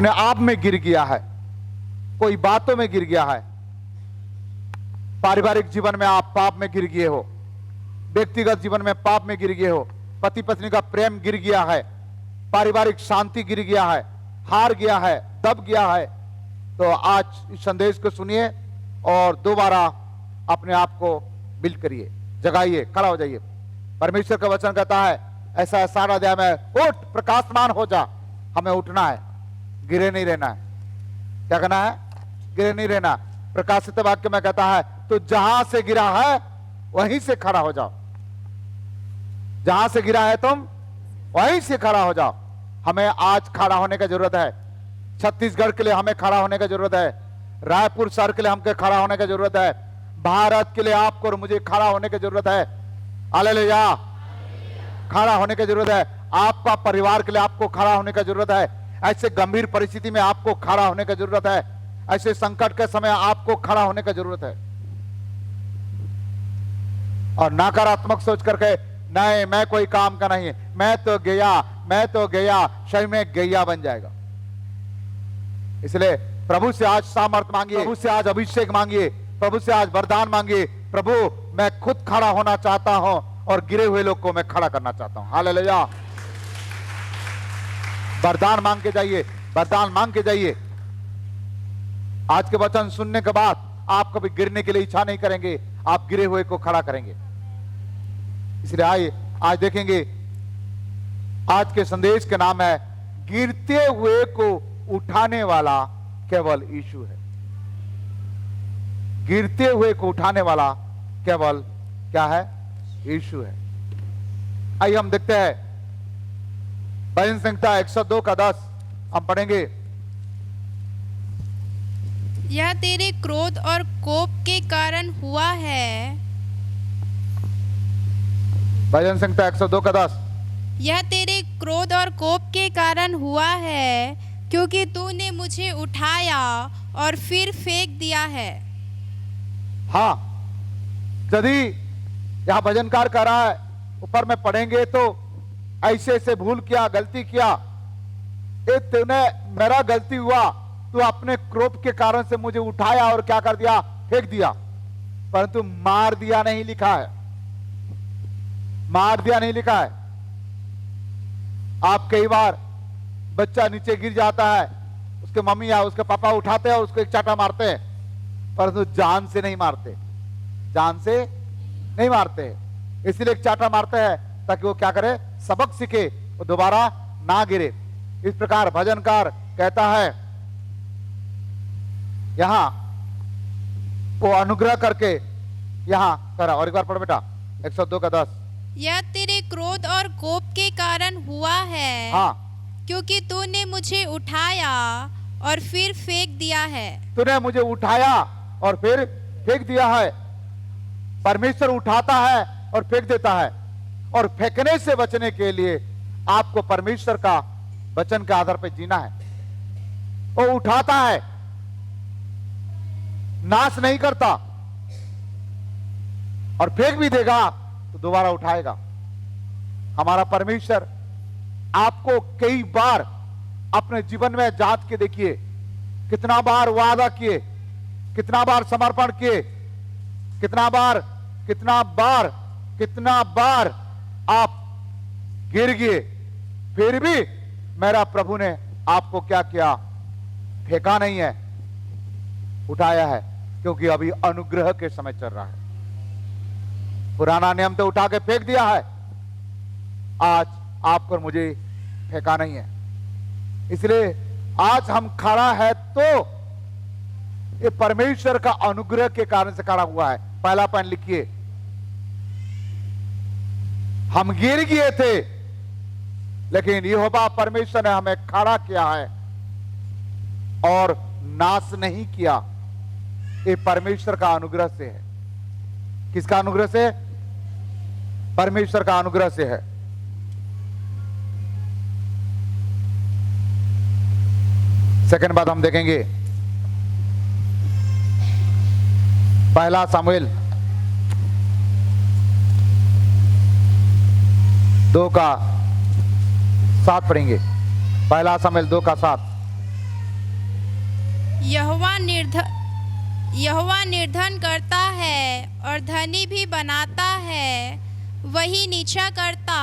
अपने आप में गिर गया है, कोई बातों में गिर गया है, पारिवारिक जीवन में आप पाप में गिर गए हो, व्यक्तिगत जीवन में पाप में गिर गए हो, पति पत्नी का प्रेम गिर गया है, पारिवारिक शांति गिर गया है, हार गया है, दब गया है, तो आज इस संदेश को सुनिए और दोबारा अपने आप को बिल्ड करिए, जगाइए, खड़ा हो जाइए। परमेश्वर का वचन कहता है ऐसा 7 अध्याय में, उठ प्रकाशमान हो जा। हमें उठना है, गिरे नहीं रहना है। क्या करना है? गिरे नहीं रहना। प्रकाशित वाक्य में कहता है तो जहां से गिरा है वहीं से खड़ा हो जाओ। जहां से गिरा है तुम वहीं से खड़ा हो जाओ। हमें आज खड़ा होने की जरूरत है। छत्तीसगढ़ के लिए हमें खड़ा होने की जरूरत है। रायपुर शहर के लिए हमको खड़ा होने की जरूरत है। भारत के लिए आपको और मुझे खड़ा होने की जरूरत है। हालेलुया, खड़ा होने की जरूरत है। आपका परिवार के लिए आपको खड़ा होने की जरूरत है। ऐसे गंभीर परिस्थिति में आपको खड़ा होने की जरूरत है। ऐसे संकट के समय आपको खड़ा होने की जरूरत है। और नकारात्मक सोच करके नहीं मैं कोई काम का नहीं, मैं तो गया, शरीर में गैया बन जाएगा। इसलिए प्रभु से आज सामर्थ मांगिए, प्रभु से आज अभिषेक मांगिए, प्रभु से आज वरदान मांगिए। प्रभु मैं खुद खड़ा होना चाहता हूं और गिरे हुए लोग को मैं खड़ा करना चाहता हूं। हालेलुया, वरदान मांग के जाइए, वरदान मांग के जाइए। आज के वचन सुनने के बाद आप कभी गिरने के लिए इच्छा नहीं करेंगे, आप गिरे हुए को खड़ा करेंगे। इसलिए आइए आज देखेंगे, आज के संदेश का नाम है गिरते हुए को उठाने वाला केवल यीशु है। गिरते हुए को उठाने वाला केवल क्या है? यीशु है। आइए हम देखते हैं भजन संहिता 102 का 10 हम पढ़ेंगे। यह तेरे क्रोध और कोप के कारण हुआ है। भजन संहिता 102 का 10। यह तेरे क्रोध और कोप के कारण हुआ है, क्योंकि तूने मुझे उठाया और फिर फेंक दिया है। हाँ, यदि यहां भजनकार कह रहा है, ऊपर में पढ़ेंगे तो ऐसे ऐसे भूल किया, गलती किया, ये तूने मेरा गलती हुआ, तू अपने क्रोध के कारण से मुझे उठाया और क्या कर दिया? फेंक दिया। परंतु मार दिया नहीं लिखा है, मार दिया नहीं लिखा है। आप कई बार बच्चा नीचे गिर जाता है, उसके मम्मी या उसके पापा उठाते हैं और उसको एक चाटा मारते हैं, परंतु जान से नहीं मारते, जान से नहीं मारते। इसलिए एक चाटा मारते हैं ताकि वो क्या करे? सबक सीखे, वो दोबारा ना गिरे। इस प्रकार भजनकार कहता है यहां वो अनुग्रह करके यहां करा। और एक बार पढ़ो बेटा 102 का 10। यह तेरे क्रोध और कोप के कारण हुआ है। हाँ, क्योंकि तूने मुझे उठाया और फिर फेंक दिया है। तूने मुझे उठाया और फिर फेंक दिया है। परमेश्वर उठाता है और फेंक देता है, और फेंकने से बचने के लिए आपको परमेश्वर का वचन के आधार पर जीना है। वो उठाता है, नाश नहीं करता, और फेंक भी देगा तो दोबारा उठाएगा। हमारा परमेश्वर आपको कई बार अपने जीवन में जांच के देखिए, कितना बार वादा किए, कितना बार समर्पण किए, कितना बार आप गिर गए, फिर भी मेरा प्रभु ने आपको क्या किया? फेंका नहीं है, उठाया है। क्योंकि अभी अनुग्रह के समय चल रहा है। पुराना नियम तो उठा के फेंक दिया है, आज आपको और मुझे फेंका नहीं है। इसलिए आज हम खड़ा है तो ये परमेश्वर का अनुग्रह के कारण से खड़ा हुआ है। पहला पॉइंट लिखिए, हम गिर गए थे लेकिन यहोवा परमेश्वर ने हमें खड़ा किया है और नाश नहीं किया। ये परमेश्वर का अनुग्रह से है। किसका अनुग्रह से? परमेश्वर का अनुग्रह से है। सेकंड बात हम देखेंगे, पहला सामुएल 2 का 7 पढ़ेंगे। पहला सामुएल 2 का 7। यहोवा निर्धन करता है और धनी भी बनाता है, वही नीचा करता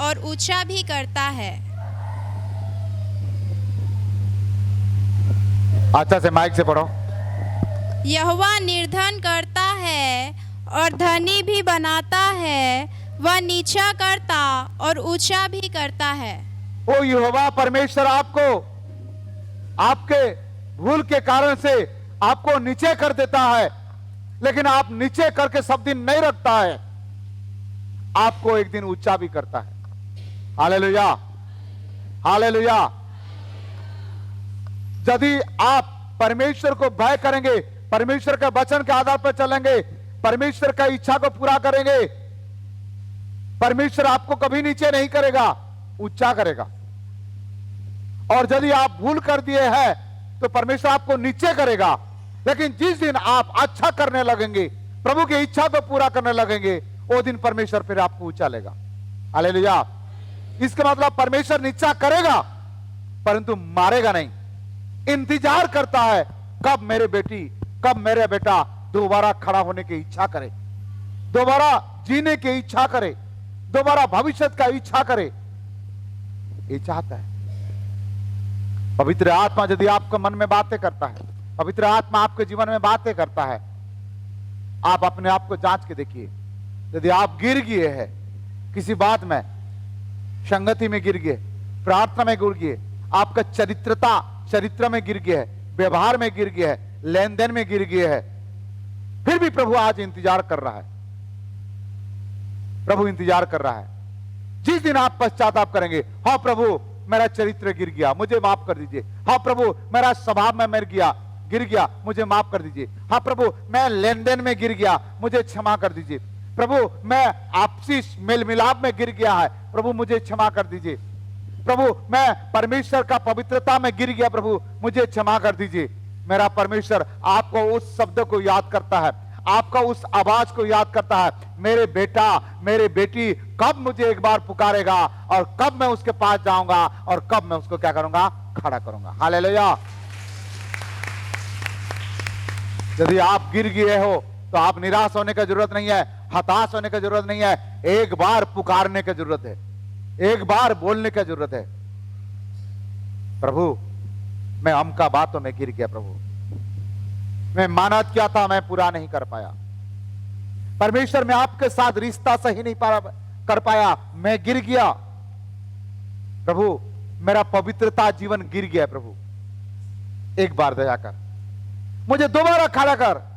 और ऊंचा भी करता है। अच्छा से माइक से पढ़ो। यहोवा निर्धन करता है और धनी भी बनाता है, वह नीचा करता और ऊंचा भी करता है। ओ यहोवा परमेश्वर आपको आपके भूल के कारण से आपको नीचे कर देता है, लेकिन आप नीचे करके सब दिन नहीं रखता है, आपको एक दिन ऊंचा भी करता है। Hallelujah, hallelujah. यदि आप परमेश्वर को भय करेंगे, परमेश्वर के वचन के आधार पर चलेंगे, परमेश्वर की इच्छा को पूरा करेंगे, परमेश्वर आपको कभी नीचे नहीं करेगा, ऊंचा करेगा। और यदि आप भूल कर दिए हैं तो परमेश्वर आपको नीचे करेगा, लेकिन जिस दिन आप अच्छा करने लगेंगे, प्रभु की इच्छा को पूरा करने लगेंगे, वो दिन परमेश्वर फिर आपको ऊंचा लेगा। हालेलुया। इसका मतलब परमेश्वर नीचा करेगा परंतु मारेगा नहीं। इंतजार करता है कब मेरे बेटी, कब मेरे बेटा दोबारा खड़ा होने की इच्छा करे, दोबारा जीने की इच्छा करे, दोबारा भविष्य का इच्छा करे, ये चाहता है। पवित्र आत्मा यदि आपके मन में बातें करता है, पवित्र आत्मा आपके जीवन में बातें करता है, आप अपने आप को जांच के देखिए। यदि आप गिर गए हैं किसी बात में, संगति में गिर गए, प्रार्थना में गिर गए, आपका चरित्र में गिर गया है, व्यवहार में गिर गया है, लेन देन में गिर गया है, फिर भी प्रभु आज इंतजार कर रहा है। प्रभु इंतजार कर रहा है। जिस दिन आप पश्चाताप करेंगे, हाँ प्रभु मेरा चरित्र गिर गया, मुझे माफ कर दीजिए। हाँ प्रभु मेरा स्वभाव में गिर गया, मुझे माफ कर दीजिए। हाँ प्रभु मैं लेन देन में गिर गया, मुझे क्षमा कर दीजिए। प्रभु मैं आपसी मेल मिलाप में गिर गया है, प्रभु मुझे क्षमा कर दीजिए। प्रभु मैं परमेश्वर का पवित्रता में गिर गया, प्रभु मुझे क्षमा कर दीजिए। मेरा परमेश्वर आपको उस शब्द को याद करता है, आपका उस आवाज को याद करता है, मेरे बेटा मेरे बेटी कब मुझे एक बार पुकारेगा और कब मैं उसके पास जाऊंगा और कब मैं उसको क्या करूंगा, खड़ा करूंगा। हालेलुया। यदि आप गिर गए हो तो आप निराश होने की जरूरत नहीं है, हताश होने की जरूरत नहीं है, एक बार पुकारने की जरूरत है, एक बार बोलने की जरूरत है, प्रभु मैं अमका बातों में गिर गया, प्रभु मैं मानत किया था, मैं पूरा नहीं कर पाया, परमेश्वर मैं आपके साथ रिश्ता सही नहीं कर पाया, मैं गिर गया, प्रभु मेरा पवित्रता जीवन गिर गया, प्रभु एक बार दया कर, मुझे दोबारा खड़ा कर।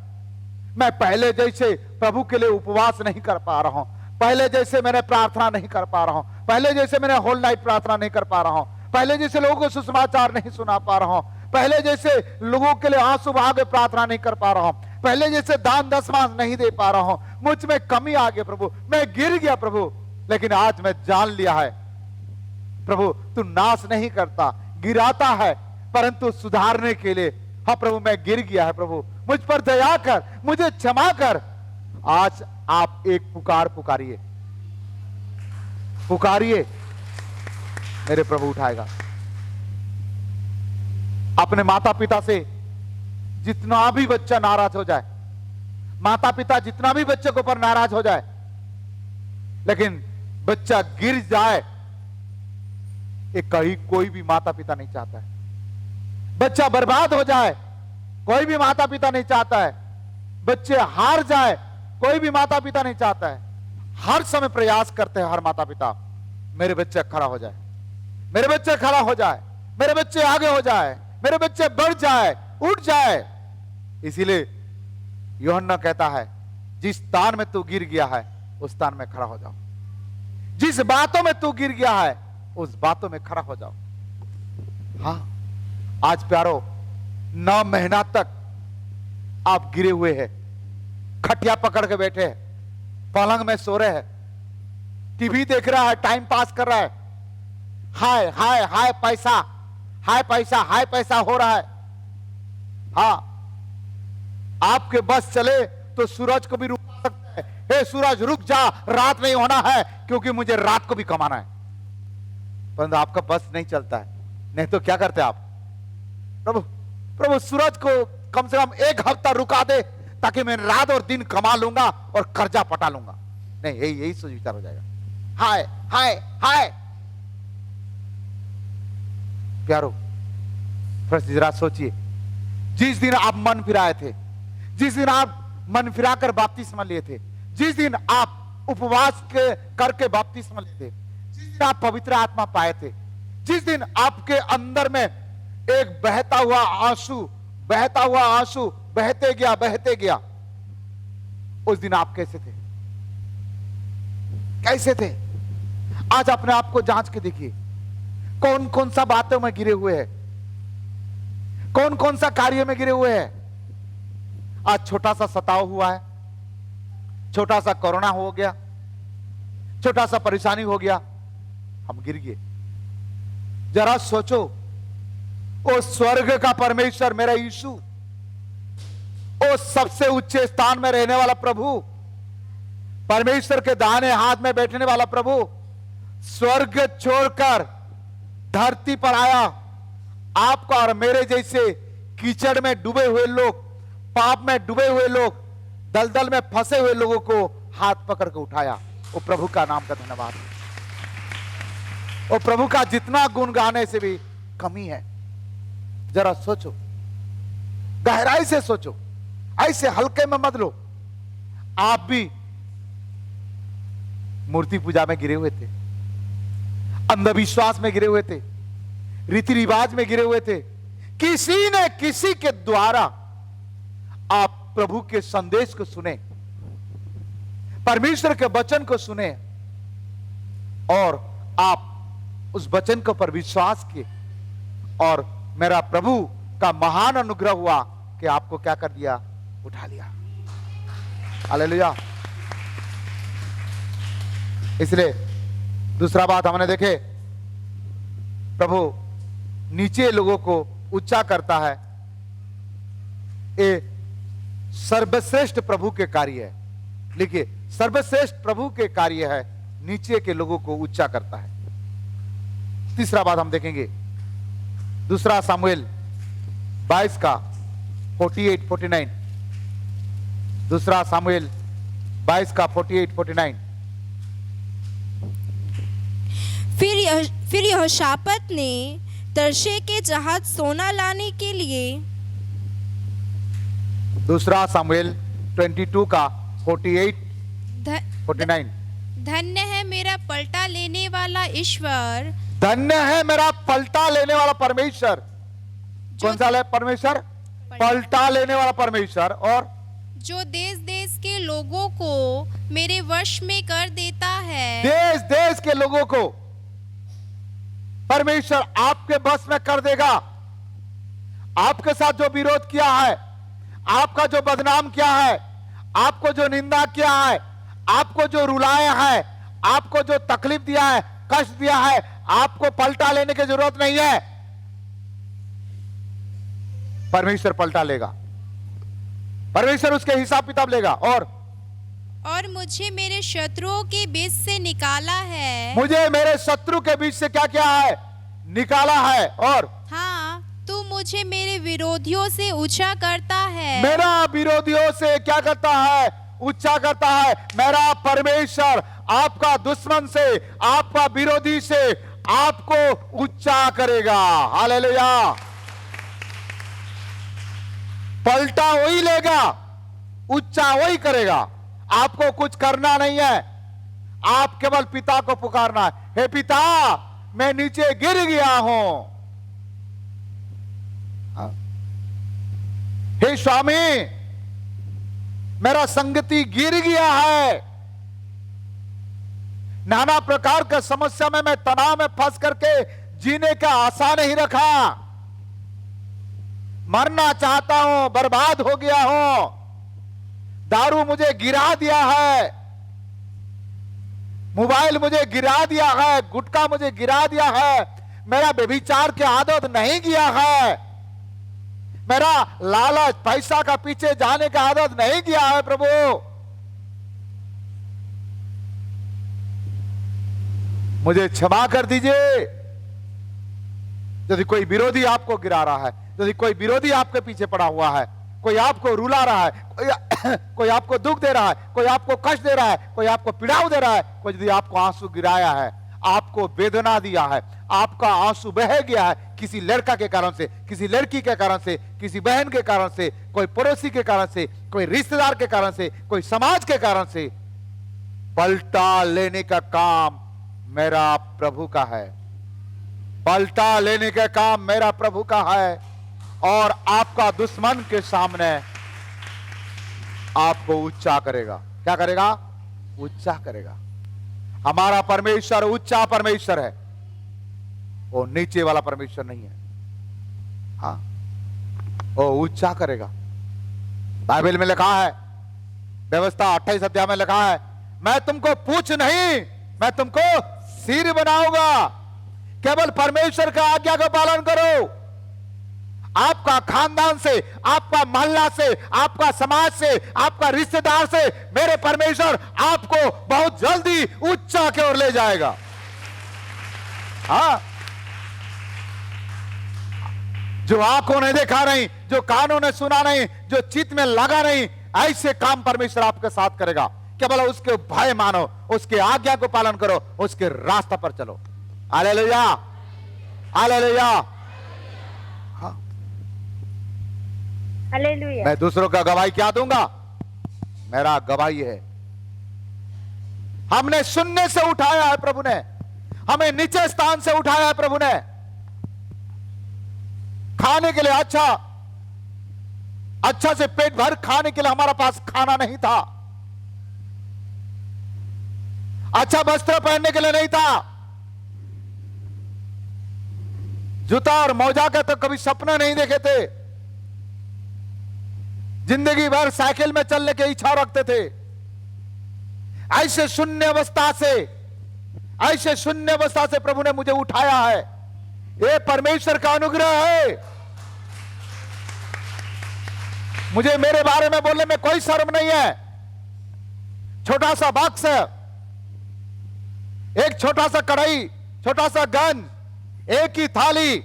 मैं पहले जैसे प्रभु के लिए उपवास नहीं कर पा रहा हूं, पहले जैसे मैंने प्रार्थना नहीं कर पा रहा हूं, पहले जैसे मैंने होल नाइट प्रार्थना नहीं कर पा रहा हूं, पहले जैसे लोगों को सुसमाचार नहीं सुना पा रहा हूं, पहले जैसे लोगों के लिए आंसू बहा के प्रार्थना नहीं कर पा रहा हूं, पहले जैसे दान दशमांश नहीं दे पा रहा हूं, मुझ में कमी आ गई प्रभु, मैं गिर गया प्रभु, लेकिन आज मैं जान लिया है प्रभु तू नाश नहीं करता, गिराता है परंतु सुधारने के लिए। हाँ प्रभु मैं गिर गया है, प्रभु मुझ पर दया कर, मुझे क्षमा कर। आज आप एक पुकारिए, पुकारिए, मेरे प्रभु उठाएगा। अपने माता पिता से जितना भी बच्चा नाराज हो जाए, माता पिता जितना भी बच्चे के ऊपर नाराज हो जाए, लेकिन बच्चा गिर जाए ये कहीं कोई भी माता पिता नहीं चाहता है। बच्चा बर्बाद हो जाए कोई भी माता पिता नहीं चाहता है। बच्चे हार जाए कोई भी माता पिता नहीं चाहता है। हर समय प्रयास करते हैं हर माता पिता, मेरे बच्चे खड़ा हो जाए, मेरे बच्चे खड़ा हो जाए, मेरे बच्चे आगे हो जाए, मेरे बच्चे बढ़ जाए, उठ जाए। इसीलिए यूहन्ना कहता है जिस स्थान में तू गिर गया है उस स्थान में खड़ा हो जाओ, जिस बातों में तू गिर गया है उस बातों में खड़ा हो जाओ। हाँ आज प्यारो 9 महीना तक आप गिरे हुए हैं, खटिया पकड़ के बैठे हैं, पलंग में सो रहे हैं, टीवी देख रहा है, टाइम पास कर रहा है, हाय हाय हाय पैसा, हाय पैसा, हाय पैसा हो रहा है। हाँ आपके बस चले तो सूरज को भी रुका सकते हैं, हे सूरज रुक जा, रात नहीं होना है क्योंकि मुझे रात को भी कमाना है। परंतु आपका बस नहीं चलता है, नहीं तो क्या करते आप, प्रभु प्रभु सूरज को कम से कम 1 हफ्ता रुका दे ताकि मैं रात और दिन कमा लूंगा और कर्जा पटा लूंगा। नहीं, यही सोच विचार हो जाएगा। हाय हाय हाय प्यारो, फर्स्ट जरा सोचिए, जिस दिन आप मन फिराए थे, जिस दिन आप मन फिराकर बपतिस्मा लिए थे, जिस दिन आप उपवास करके बपतिस्मा लिए थे, जिस दिन आप पवित्र आत्मा पाए थे, जिस दिन आपके अंदर में एक बहता हुआ आंसू बहते गया, उस दिन आप कैसे थे? कैसे थे? आज अपने आप को जांच के देखिए, कौन कौन सा बातों में गिरे हुए हैं, कौन कौन सा कार्य में गिरे हुए हैं। आज छोटा सा सताव हुआ है, छोटा सा कोरोना हो गया, छोटा सा परेशानी हो गया, हम गिर गए। जरा सोचो, ओ स्वर्ग का परमेश्वर मेरा यीशु, ओ सबसे ऊंचे स्थान में रहने वाला प्रभु, परमेश्वर के दाहिने हाथ में बैठने वाला प्रभु, स्वर्ग छोड़कर धरती पर आया, आपका और मेरे जैसे कीचड़ में डूबे हुए लोग, पाप में डूबे हुए लोग, दलदल में फंसे हुए लोगों को हाथ पकड़ के उठाया। वो प्रभु का नाम का धन्यवाद। वो प्रभु का जितना गुण गाने से भी कमी है। जरा सोचो, गहराई से सोचो, ऐसे हल्के में मत लो। आप भी मूर्ति पूजा में गिरे हुए थे, अंधविश्वास में गिरे हुए थे, रीति रिवाज में गिरे हुए थे। किसी ने किसी के द्वारा आप प्रभु के संदेश को सुने, परमेश्वर के वचन को सुने और आप उस वचन को पर विश्वास किए और मेरा प्रभु का महान अनुग्रह हुआ कि आपको क्या कर दिया? उठा लिया। हालेलुया। इसलिए दूसरा बात हमने देखे, प्रभु नीचे लोगों को ऊंचा करता है। ये सर्वश्रेष्ठ प्रभु के कार्य है। लिखिए, सर्वश्रेष्ठ प्रभु के कार्य है, नीचे के लोगों को ऊंचा करता है। तीसरा बात हम देखेंगे, दूसरा सामुएल 22 का 48-49। दूसरा सामुएल 22 का 48-49। फिर यहोशापात ने तर्शे के जहाज सोना लाने के लिए, दूसरा सामुएल 22 का 48-49। धन्य है मेरा पलटा लेने वाला ईश्वर, धन्य है मेरा पलटा लेने वाला परमेश्वर। कौन सा परमेश्वर? पलटा लेने वाला परमेश्वर। और जो देश देश के लोगों को मेरे वश में कर देता है। देश देश के लोगों को परमेश्वर आपके बस में कर देगा। आपके साथ जो विरोध किया है, आपका जो बदनाम किया है, आपको जो निंदा किया है, आपको जो रुलाया है, आपको जो तकलीफ दिया है, कष्ट दिया है, आपको पलटा लेने की जरूरत नहीं है। परमेश्वर पलटा लेगा, परमेश्वर उसके हिसाब किताब लेगा। और मुझे मेरे शत्रुओं के बीच से निकाला है। मुझे मेरे शत्रु के बीच से क्या किया है? निकाला है। और हाँ, तू मुझे मेरे विरोधियों से ऊंचा करता है। मेरा विरोधियों से क्या करता है? ऊंचा करता है। मेरा परमेश्वर आपका दुश्मन से, आपका विरोधी से आपको ऊंचा करेगा। हालेलुया। पलटा वही लेगा, ऊंचा वही करेगा। आपको कुछ करना नहीं है, आप केवल पिता को पुकारना है। हे पिता, मैं नीचे गिर गया हूं। हे स्वामी, मेरा संगति गिर गया है। नाना प्रकार का समस्या में मैं तनाव में फंस करके जीने का आशा नहीं रखा। मरना चाहता हूं, बर्बाद हो गया हूं। दारू मुझे गिरा दिया है, मोबाइल मुझे गिरा दिया है, गुटखा मुझे गिरा दिया है, मेरा व्यभिचार की आदत नहीं गया है, मेरा लालच पैसा का पीछे जाने का आदत नहीं गया है। प्रभु, मुझे क्षमा कर दीजिए। यदि कोई विरोधी आपको गिरा रहा है, यदि कोई विरोधी आपके पीछे पड़ा हुआ है, कोई आपको रुला रहा है, कोई आपको दुख दे रहा है, कोई आपको कष्ट दे रहा है, कोई आपको पीड़ाव दे रहा है, कोई यदि आपको आंसू गिराया है, आपको वेदना दिया है, आपका आंसू बह गया है किसी लड़का के कारण से, किसी लड़की के कारण से, किसी बहन के कारण से, कोई पड़ोसी के कारण से, कोई रिश्तेदार के कारण से, कोई समाज के कारण से, पलटा लेने का काम मेरा प्रभु का है। पलटा लेने का काम मेरा प्रभु का है और आपका दुश्मन के सामने आपको ऊंचा करेगा। क्या करेगा? ऊंचा करेगा। हमारा परमेश्वर ऊंचा परमेश्वर है, वो नीचे वाला परमेश्वर नहीं है। हाँ, वो ऊंचा करेगा। बाइबल में लिखा है, व्यवस्था 28 अध्याय में लिखा है, मैं तुमको पूछ नहीं, मैं तुमको सिर बनाऊंगा। केवल परमेश्वर का आज्ञा का पालन करो। आपका खानदान से, आपका मोहल्ला से, आपका समाज से, आपका रिश्तेदार से मेरे परमेश्वर आपको बहुत जल्दी ऊंचा की ओर ले जाएगा। हाँ, जो आंखों ने देखा नहीं, जो कानों ने सुना नहीं, जो चित्त में लगा नहीं, ऐसे काम परमेश्वर आपके साथ करेगा। केवल उसके भय मानो, उसके आज्ञा को पालन करो, उसके रास्ते पर चलो। Hallelujah, hallelujah. हाँ, हालेलुया। मैं दूसरों का गवाही क्या दूंगा? मेरा गवाही है, हमने शून्य से उठाया है प्रभु ने, हमें नीचे स्थान से उठाया है प्रभु ने। खाने के लिए अच्छा से पेट भर खाने के लिए हमारा पास खाना नहीं था, अच्छा वस्त्र पहनने के लिए नहीं था, जूता और मोजा का तो कभी सपना नहीं देखे थे, जिंदगी भर साइकिल में चलने की इच्छा रखते थे। ऐसे शून्य अवस्था से प्रभु ने मुझे उठाया है। ये परमेश्वर का अनुग्रह है। मुझे मेरे बारे में बोलने में कोई शर्म नहीं है। छोटा सा बॉक्स, एक छोटा सा कढ़ाई, छोटा सा गन, एक ही थाली।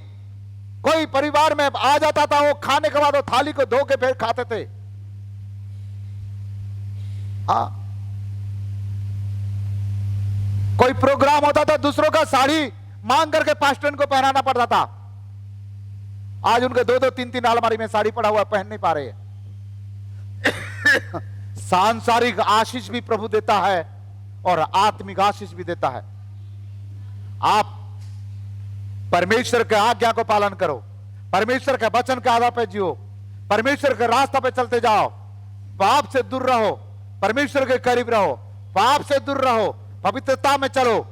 कोई परिवार में आ जाता था, वो खाने के बाद वो थाली को धो के फिर खाते थे। हाँ, कोई प्रोग्राम होता था, दूसरों का साड़ी मांग करके पास्टर को पहनाना पड़ता था। आज उनके 2-2, 3-3 अलमारी में साड़ी पड़ा हुआ, पहन नहीं पा रहे हैं। सांसारिक आशीष भी प्रभु देता है और आत्मिक आशीष भी देता है। आप परमेश्वर के आज्ञा को पालन करो, परमेश्वर के वचन के आधार पर जियो, परमेश्वर के रास्ते पे चलते जाओ, पाप से दूर रहो, परमेश्वर के करीब रहो, पाप से दूर रहो, पवित्रता में चलो।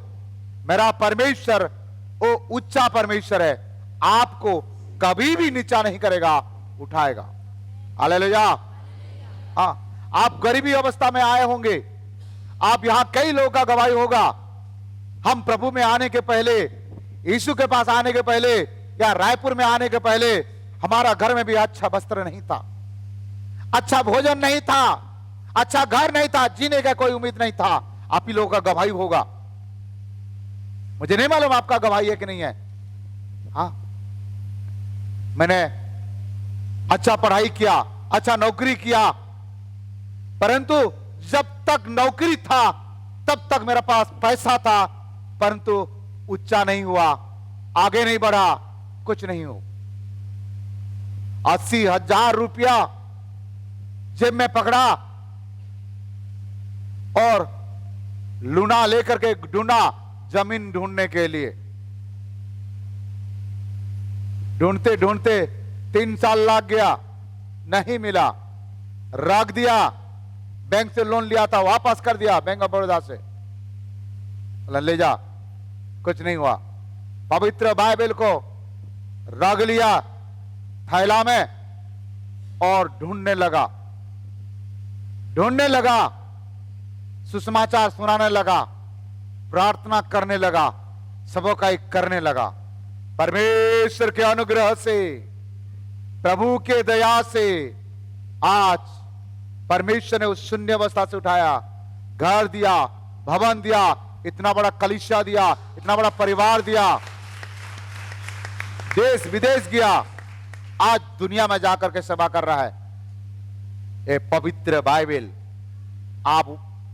मेरा परमेश्वर वो ऊंचा परमेश्वर है, आपको कभी भी नीचा नहीं करेगा, उठाएगा। हालेलुया। हाँ, आप गरीबी अवस्था में आए होंगे, आप यहां कई लोगों का गवाही होगा। हम प्रभु में आने के पहले, यीशु के पास आने के पहले या रायपुर में आने के पहले हमारा घर में भी अच्छा वस्त्र नहीं था, अच्छा भोजन नहीं था, अच्छा घर नहीं था, जीने का कोई उम्मीद नहीं था। आप ही लोगों का गवाही होगा। मुझे नहीं मालूम आपका गवाही है कि नहीं है। हाँ, मैंने अच्छा पढ़ाई किया, अच्छा नौकरी किया, परंतु जब तक नौकरी था तब तक मेरे पास पैसा था, परंतु ऊंचा नहीं हुआ, आगे नहीं बढ़ा, कुछ नहीं हो। 80,000 रुपया जेब में पकड़ा और लूना लेकर के ढूंढा जमीन ढूंढने के लिए। ढूंढते ढूंढते 3 साल लग गया, नहीं मिला, रख दिया। बैंक से लोन लिया था, वापस कर दिया, बैंक ऑफ बड़ौदा से, ले जा, कुछ नहीं हुआ। पवित्र बाइबल को रख लिया थैला में और ढूंढने लगा, सुसमाचार सुनाने लगा, प्रार्थना करने लगा, सबकाई करने लगा। परमेश्वर के अनुग्रह से, प्रभु के दया से आज परमेश्वर ने उस शून्य अवस्था से उठाया, घर दिया, भवन दिया, इतना बड़ा कलीसिया दिया, इतना बड़ा परिवार दिया, देश विदेश गया, आज दुनिया में जाकर के सेवा कर रहा है। ये पवित्र बाइबल, आप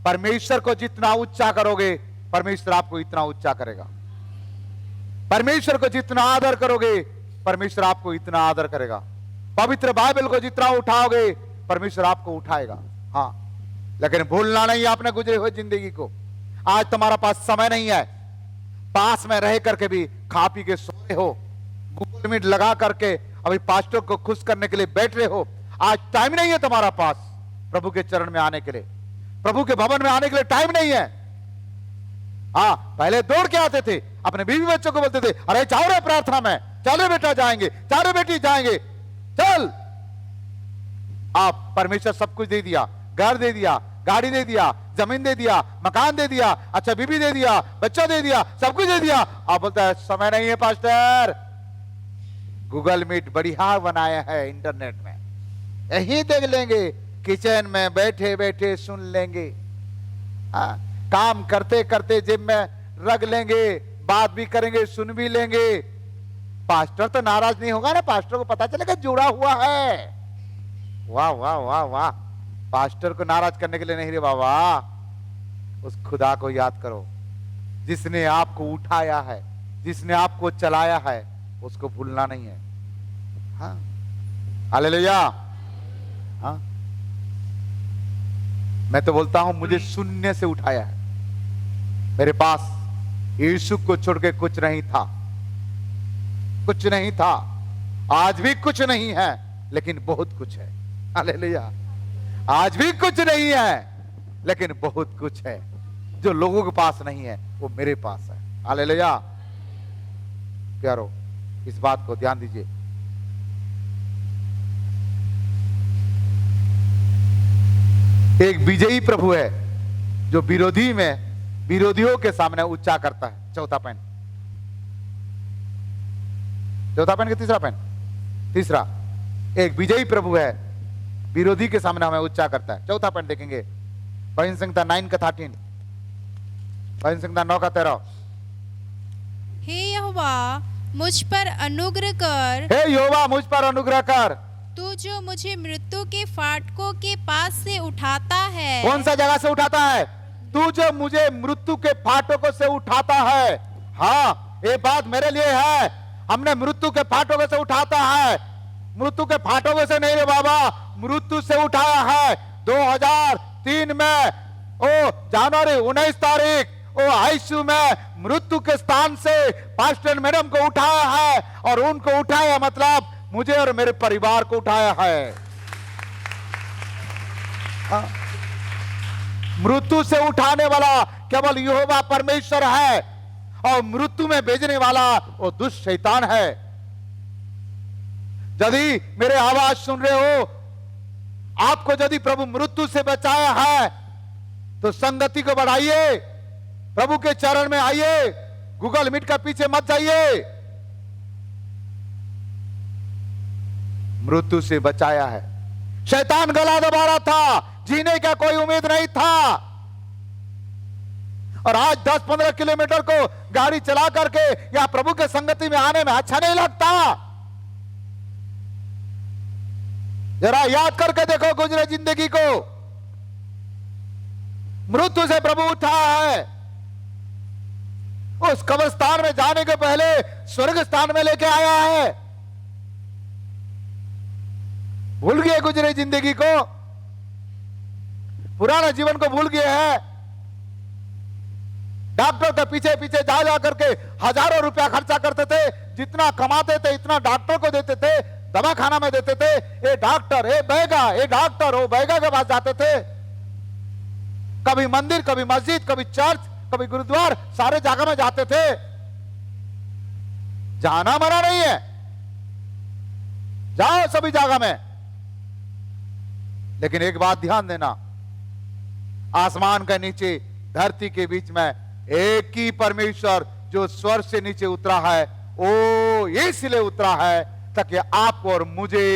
परमेश्वर को जितना ऊंचा करोगे परमेश्वर आपको इतना ऊंचा करेगा। परमेश्वर को जितना आदर करोगे परमेश्वर आपको इतना आदर करेगा। पवित्र बाइबल को जितना उठाओगे परमेश्वर आपको उठाएगा। हाँ, लेकिन भूलना नहीं आपने गुजरे हुए जिंदगी को। आज तुम्हारा पास समय नहीं है, पास में रह करके भी खा पी के सो रहे हो, गूगल मीट लगा करके अभी पास्टर को खुश करने के लिए बैठ रहे हो। आज टाइम नहीं है तुम्हारा पास प्रभु के चरण में आने के लिए, प्रभु के भवन में आने के लिए टाइम नहीं है। हाँ, पहले दौड़ के आते थे, अपने बीवी बच्चों को बोलते थे, अरे जाओ रे प्रार्थना में, चलो बेटा जाएंगे, चलो बेटी जाएंगे, चल। आप परमेश्वर सब कुछ दे दिया, घर दे दिया, गाड़ी दे दिया, जमीन दे दिया, मकान दे दिया, अच्छा बीबी दे दिया, बच्चा दे दिया, सब कुछ दे दिया। आप बोलता है समय नहीं है पास्टर। गूगल मीट बढ़िया बनाया है इंटरनेट में, यही देख लेंगे, किचन में बैठे बैठे सुन लेंगे। हाँ, काम करते करते जेब में रख लेंगे, बात भी करेंगे, सुन भी लेंगे। पास्टर तो नाराज नहीं होगा ना, पास्टर को पता चलेगा जुड़ा हुआ है। वाह वाह वाह वाह, पास्टर को नाराज करने के लिए नहीं रे बाबा, उस खुदा को याद करो जिसने आपको उठाया है, जिसने आपको चलाया है, उसको भूलना नहीं है। हाँ, हालेलुया। हाँ, मैं तो बोलता हूं मुझे शून्य से उठाया है। मेरे पास यीशु को छोड़ के कुछ नहीं था, कुछ नहीं था, आज भी कुछ नहीं है, लेकिन बहुत कुछ है। हालेलुया। आज भी कुछ नहीं है लेकिन बहुत कुछ है। जो लोगों के पास नहीं है वो मेरे पास है। हालेलुया। प्यारो, इस बात को ध्यान दीजिए। एक विजयी प्रभु है जो विरोधियों के सामने ऊंचा करता है। चौथा पॉइंट, चौथा पॉइंट कि तीसरा पॉइंट? तीसरा। एक विजयी प्रभु है, विरोधी के सामने हमें ऊंचा करता है। चौथा पॉइंट देखेंगे, भजन संहिता 9 का 13, भजन संहिता 9 का 13। हे यहोवा मुझ पर अनुग्रह कर, हे यहोवा मुझ पर अनुग्रह कर, तू जो मुझे मृत्यु के फाटकों के पास से उठाता है। कौन सा जगह से उठाता है? तू जो मुझे मृत्यु के फाटकों से उठाता है। हाँ, ये बात मेरे लिए है, हमने मृत्यु के फाटकों से उठाता है। मृत्यु के फाटकों से नहीं रे बाबा, मृत्यु से उठाया है। 2003 में जनवरी 19 तारीख आईसीयू में मृत्यु के स्थान से पास्टर मैडम को उठाया है, और उनको उठाया मतलब मुझे और मेरे परिवार को उठाया है। हाँ? मृत्यु से उठाने वाला केवल यहोवा परमेश्वर है, और मृत्यु में भेजने वाला वो दुष्ट शैतान है। यदि मेरे आवाज सुन रहे हो, आपको यदि प्रभु मृत्यु से बचाया है तो संगति को बढ़ाइए, प्रभु के चरण में आइए, गूगल मीट का पीछे मत जाइए। मृत्यु से बचाया है। शैतान गला दबा रहा था, जीने का कोई उम्मीद नहीं था, और आज 10-15 किलोमीटर को गाड़ी चला करके या प्रभु के संगति में आने में अच्छा नहीं लगता। जरा याद करके देखो गुजरे जिंदगी को, मृत्यु से प्रभु उठाया है। उस कब्रिस्तान में जाने के पहले स्वर्ग स्थान में लेके आया है। भूल गए गुजरे जिंदगी को, पुराने जीवन को भूल गए हैं। डॉक्टर के पीछे पीछे जा जा करके हजारों रुपया खर्चा करते थे, जितना कमाते थे इतना डॉक्टर को देते थे, दवा खाना में देते थे। ए डॉक्टर, ए बैगा, ए डॉक्टर, ओ बैगा के पास जाते थे। कभी मंदिर, कभी मस्जिद, कभी चर्च, कभी गुरुद्वार, सारे जगह में जाते थे। जाना मना नहीं है, जाओ सभी जगह में, लेकिन एक बात ध्यान देना, आसमान के नीचे धरती के बीच में एक ही परमेश्वर जो स्वर्ग से नीचे उतरा है, वो इसलिए उतरा है ताकि आपको और मुझे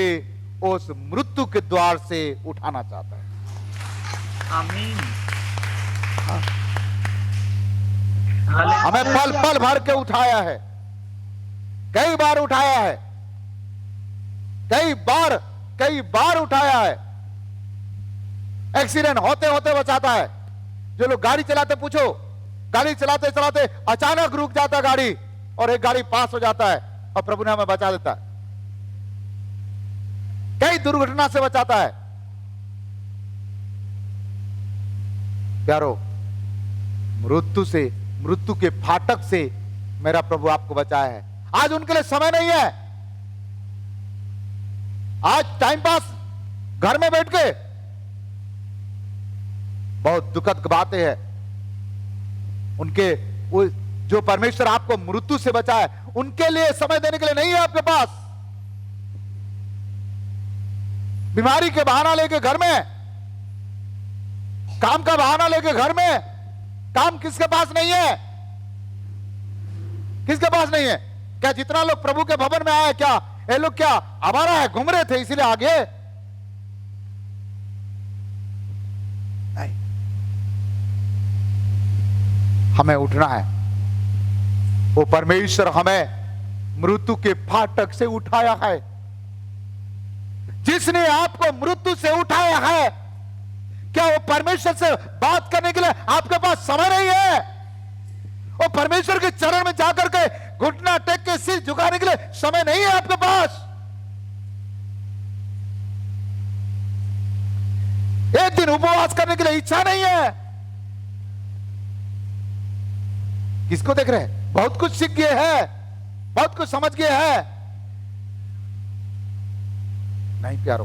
उस मृत्यु के द्वार से उठाना चाहता है। आमीन। हमें पल पल भर के उठाया है, कई बार उठाया है। कई बार उठाया है। एक्सीडेंट होते होते बचाता है। जो लोग गाड़ी चलाते, पूछो, गाड़ी चलाते चलाते अचानक रुक जाता गाड़ी और एक गाड़ी पास हो जाता है और प्रभु ने हमें बचा देता है। कई दुर्घटना से बचाता है। प्यारो, मृत्यु के फाटक से मेरा प्रभु आपको बचाया है। आज उनके लिए समय नहीं है। आज टाइम पास घर में बैठ के, बहुत दुखद बातें हैं। उनके वो जो परमेश्वर आपको मृत्यु से बचाए, उनके लिए समय देने के लिए नहीं है आपके पास। बीमारी के बहाना लेके घर में, काम का बहाना लेके घर में, काम किसके पास नहीं है? किसके पास नहीं है? क्या जितना लोग प्रभु के भवन में आए, क्या ये लोग क्या आवारा है, घूम रहे थे इसीलिए आगे? नहीं, हमें उठना है। वो परमेश्वर हमें मृत्यु के फाटक से उठाया है। जिसने आपको मृत्यु से उठाया है, क्या वो परमेश्वर से बात करने के लिए आपके पास समय नहीं है? वो परमेश्वर के चरण में जाकर के घुटना टेक के सिर झुकाने के लिए समय नहीं है आपके पास? एक दिन उपवास करने के लिए इच्छा नहीं है? किसको देख रहे हैं? बहुत कुछ सीख गए हैं, बहुत कुछ समझ गए हैं। नहीं प्यारो,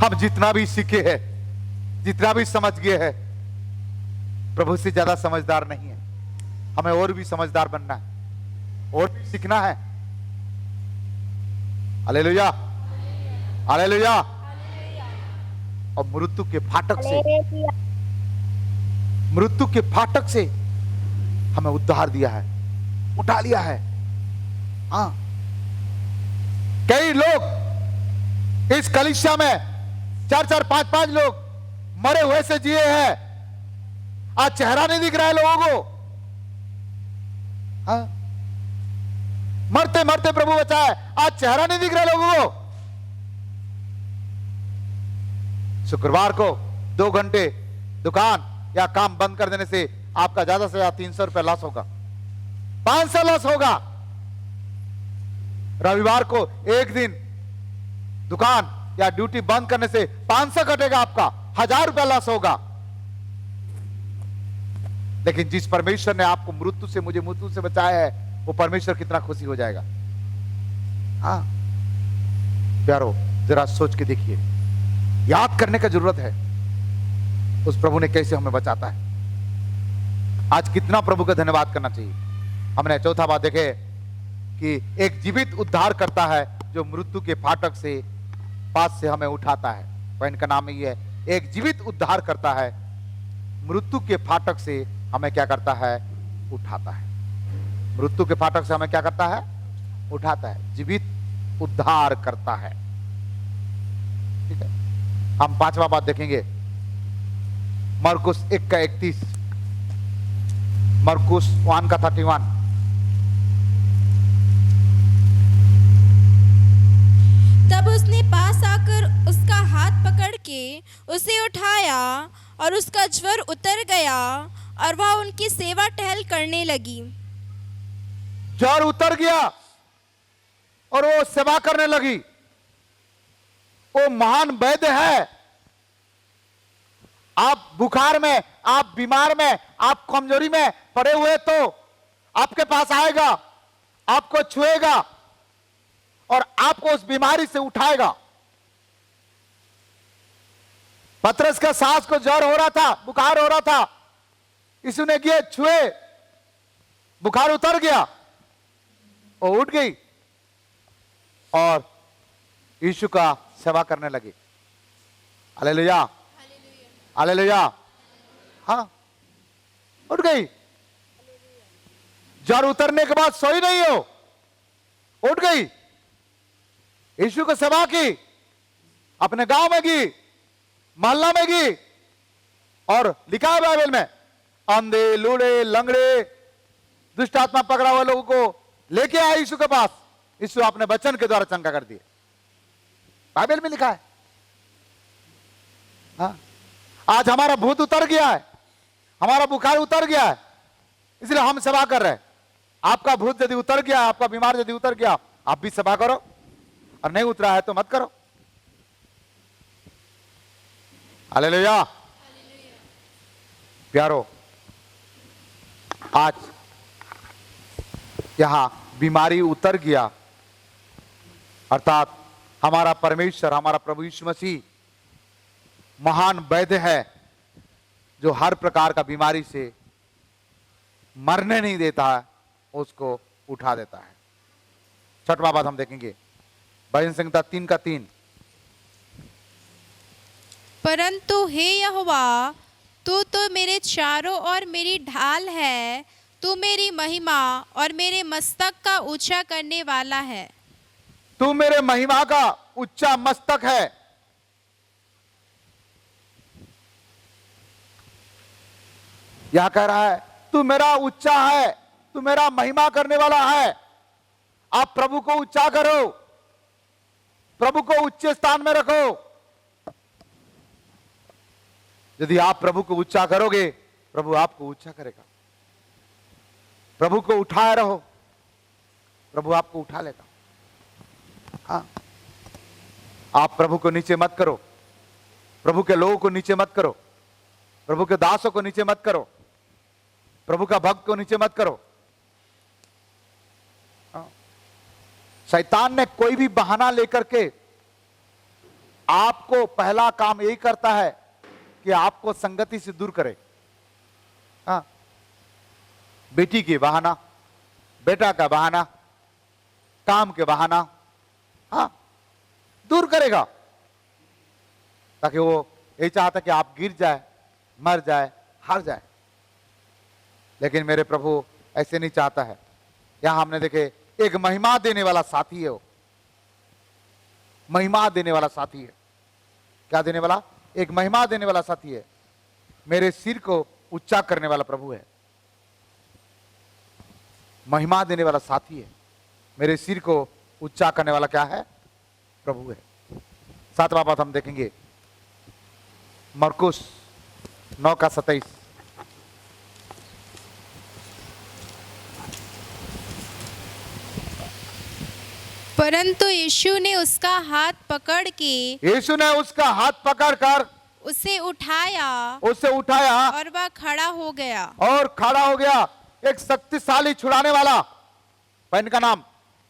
हम जितना भी सीखे हैं, जितना भी समझ गए हैं, प्रभु से ज्यादा समझदार नहीं है। हमें और भी समझदार बनना है, और भी सीखना है। Hallelujah, hallelujah. और मृत्यु के फाटक से हमें उद्धार दिया है, उठा लिया है। हाँ, कई लोग इस कलीसिया में 4-4, 5-5 लोग मरे हुए से जिए हैं। आज चेहरा नहीं दिख रहा है लोगों को। हाँ? मरते मरते प्रभु बचाए, आज चेहरा नहीं दिख रहा है लोगों को। शुक्रवार को 2 घंटे दुकान या काम बंद कर देने से आपका ज्यादा से ज्यादा 300 रुपया लॉस होगा, 500 लॉस होगा। रविवार को 1 दिन दुकान या ड्यूटी बंद करने से 500 कटेगा, आपका 1000 रुपया लॉस होगा। लेकिन जिस परमेश्वर ने आपको मृत्यु से, मुझे मृत्यु से बचाया है, वो परमेश्वर कितना खुशी हो जाएगा। हाँ प्यारो, जरा सोच के देखिए, याद करने का जरूरत है उस प्रभु ने कैसे हमें बचाता है। आज कितना प्रभु का धन्यवाद करना चाहिए। हमने चौथा बात देखे कि एक जीवित उद्धार करता है जो मृत्यु के फाटक से पास से हमें उठाता है। पॉइंट का नाम ये है, एक जीवित उद्धार करता है, मृत्यु के फाटक से हमें क्या करता है? उठाता है। मृत्यु के फाटक से हमें क्या करता है? उठाता है, जीवित उद्धार करता है। ठीक है, हम 5वां बात देखेंगे, मरकुस 1:31, मरकुस 1:31। तब उसने पास आकर उसका हाथ पकड़ के उसे उठाया और उसका ज्वर उतर गया और वह उनकी सेवा टहल करने लगी। ज्वर उतर गया और वो सेवा करने लगी। वो महान वैद्य है। आप बुखार में, आप बीमार में, आप कमजोरी में पड़े हुए तो आपके पास आएगा, आपको छुएगा और आपको उस बीमारी से उठाएगा। पतरस का सास को ज्वर हो रहा था, बुखार हो रहा था, यीशु ने किए, छुए, बुखार उतर गया, वो उठ गई और यीशु का सेवा करने लगी। Hallelujah, hallelujah. हाँ, उठ गई। ज्वर उतरने के बाद सोई नहीं हो, उठ गई, यीशु को सेवा की, अपने गांव में की, मोहल्ला में की। और लिखा है बाइबल में, अंधे, लूड़े, लंगड़े, दुष्ट आत्मा पकड़ा हुए लोगों को लेके आए यीशु के पास। यीशु अपने वचन के द्वारा चंगा कर दिए। बाइबल में लिखा है। हाँ? आज हमारा भूत उतर गया है, हमारा बुखार उतर गया है, इसलिए हम सेवा कर रहे हैं। आपका भूत यदि उतर गया, आपका बीमार यदि उतर गया, आप भी सेवा करो, और नहीं उतरा है तो मत करो। हालेलुया। प्यारो, आज यहां बीमारी उतर गया, अर्थात हमारा परमेश्वर, हमारा प्रभु यीशु मसीह महान वैद्य है, जो हर प्रकार का बीमारी से मरने नहीं देता है, उसको उठा देता है। छठवां बात हम देखेंगे, भजन संहिता 3:3। परंतु हे यहोवा, तू तो मेरे चारों ओर मेरी ढाल है, तू मेरी महिमा और मेरे मस्तक का ऊंचा करने वाला है। तू मेरे महिमा का ऊंचा मस्तक है। यह कह रहा है तू मेरा ऊंचा है, तू मेरा महिमा करने वाला है। आप प्रभु को ऊंचा करो, प्रभु को ऊंचे स्थान में रखो। यदि आप प्रभु को ऊंचा करोगे, प्रभु आपको ऊंचा करेगा। प्रभु को उठाए रहो, प्रभु आपको उठा लेगा। हाँ, आप प्रभु को नीचे मत करो, प्रभु के लोगों को नीचे मत करो, प्रभु के दासों को नीचे मत करो, प्रभु का भक्त को नीचे मत करो। हाँ। शैतान ने कोई भी बहाना लेकर के आपको, पहला काम यही करता है कि आपको संगति से दूर करे। हाँ, बेटी के बहाना, बेटा का बहाना, काम के बहाना, हाँ, दूर करेगा, ताकि वो यही चाहता कि आप गिर जाए, मर जाए, हार जाए। लेकिन मेरे प्रभु ऐसे नहीं चाहता है। यहां हमने देखे एक महिमा देने वाला साथी है, वो महिमा देने वाला साथी है। क्या देने वाला? एक महिमा देने वाला साथी है। मेरे सिर को ऊंचा करने वाला प्रभु है, महिमा देने वाला साथी है। मेरे सिर को ऊंचा करने वाला क्या है? प्रभु है। सातवां बात हम देखेंगे, मरकुस 9:27। परंतु यीशु ने उसका हाथ पकड़ के, यीशु ने उसका हाथ पकड़कर उसे उठाया और वह खड़ा हो गया। और खड़ा हो गया। एक शक्तिशाली छुड़ाने वाला, पहन का नाम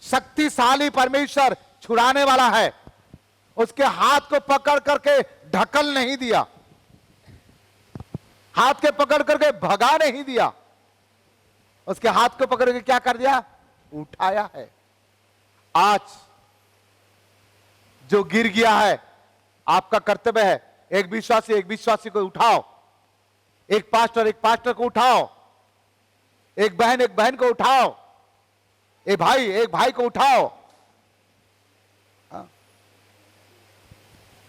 शक्तिशाली परमेश्वर छुड़ाने वाला है। उसके हाथ को पकड़ करके ढकल नहीं दिया, हाथ के पकड़ करके भगा नहीं दिया, उसके हाथ को पकड़ के क्या कर दिया? उठाया है। आज जो गिर गया है, आपका कर्तव्य है, एक विश्वासी को उठाओ, एक पास्टर को उठाओ, एक बहन को उठाओ, एक भाई को उठाओ।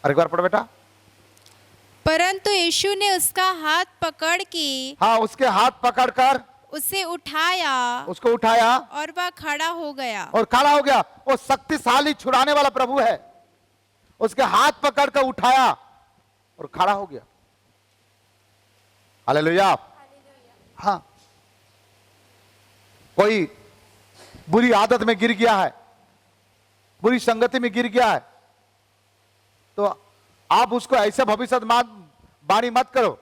अरे एक बार पढ़ो बेटा। परंतु यीशु ने उसका हाथ पकड़ के, हाँ, उसके हाथ पकड़कर उसे उठाया और वह खड़ा हो गया। वो शक्तिशाली छुड़ाने वाला प्रभु है। उसके हाथ पकड़कर उठाया और खड़ा हो गया। हालेलुया। हाँ, कोई बुरी आदत में गिर गया है, बुरी संगति में गिर गया है, तो आप उसको ऐसे भविष्य वाणी मत करो,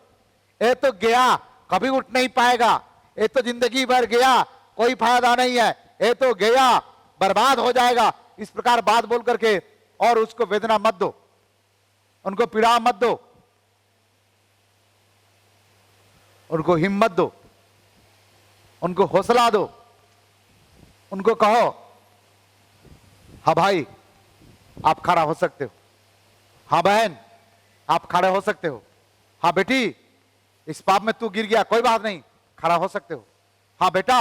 ये तो गया, कभी उठ नहीं पाएगा, ये तो जिंदगी भर गया, कोई फायदा नहीं है, ये तो गया, बर्बाद हो जाएगा। इस प्रकार बात बोल करके और उसको वेदना मत दो, उनको पीड़ा मत दो, उनको हिम्मत दो, उनको हौसला दो, उनको कहो, हाँ भाई आप खड़ा हो सकते हो, हाँ बहन आप खड़े हो सकते हो, हाँ बेटी इस पाप में तू गिर गया, कोई बात नहीं, खड़ा हो सकते हो, हाँ बेटा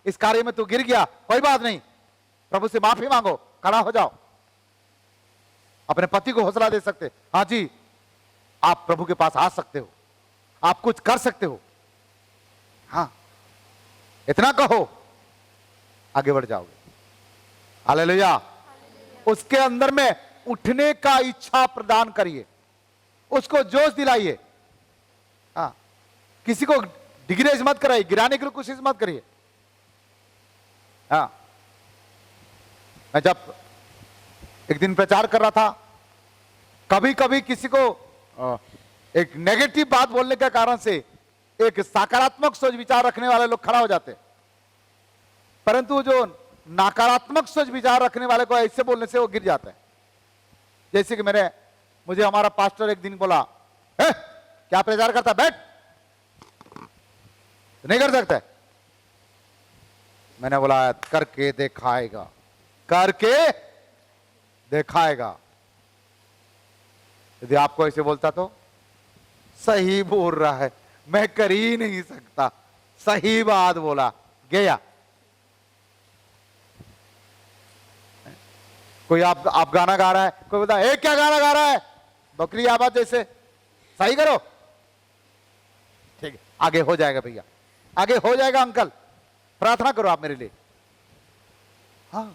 इस कार्य में तू गिर गया, कोई बात नहीं, प्रभु से माफी मांगो, खड़ा हो जाओ। अपने पति को हौसला दे सकते, हाँ जी आप प्रभु के पास आ सकते हो, आप कुछ कर सकते हो, हाँ इतना कहो, आगे बढ़ जाओगे। हालेलुया। उसके अंदर में उठने का इच्छा प्रदान करिए, उसको जोश दिलाइए। हाँ, किसी को डिग्रेज मत कराइए, गिराने की कोशिश मत करिए। हाँ, मैं जब एक दिन प्रचार कर रहा था, कभी कभी किसी को एक नेगेटिव बात बोलने के कारण से एक सकारात्मक सोच विचार रखने वाले लोग खड़ा हो जाते, परंतु जो नकारात्मक सोच विचार रखने वाले को ऐसे बोलने से वो गिर जाता है। जैसे कि मुझे हमारा पास्टर एक दिन बोला, क्या प्रचार करता, बैठ, नहीं कर सकता। मैंने बोला करके दिखाएगा, करके दिखाएगा। यदि आपको ऐसे बोलता तो सही बोल रहा है, मैं कर ही नहीं सकता, सही बात बोला, गया। कोई आप गाना गा रहा है, कोई बोलता है क्या गाना गा रहा है, बकरी आवाज जैसे, सही करो, ठीक है, आगे हो जाएगा भैया, आगे हो जाएगा अंकल, प्रार्थना करो आप मेरे लिए। हाँ,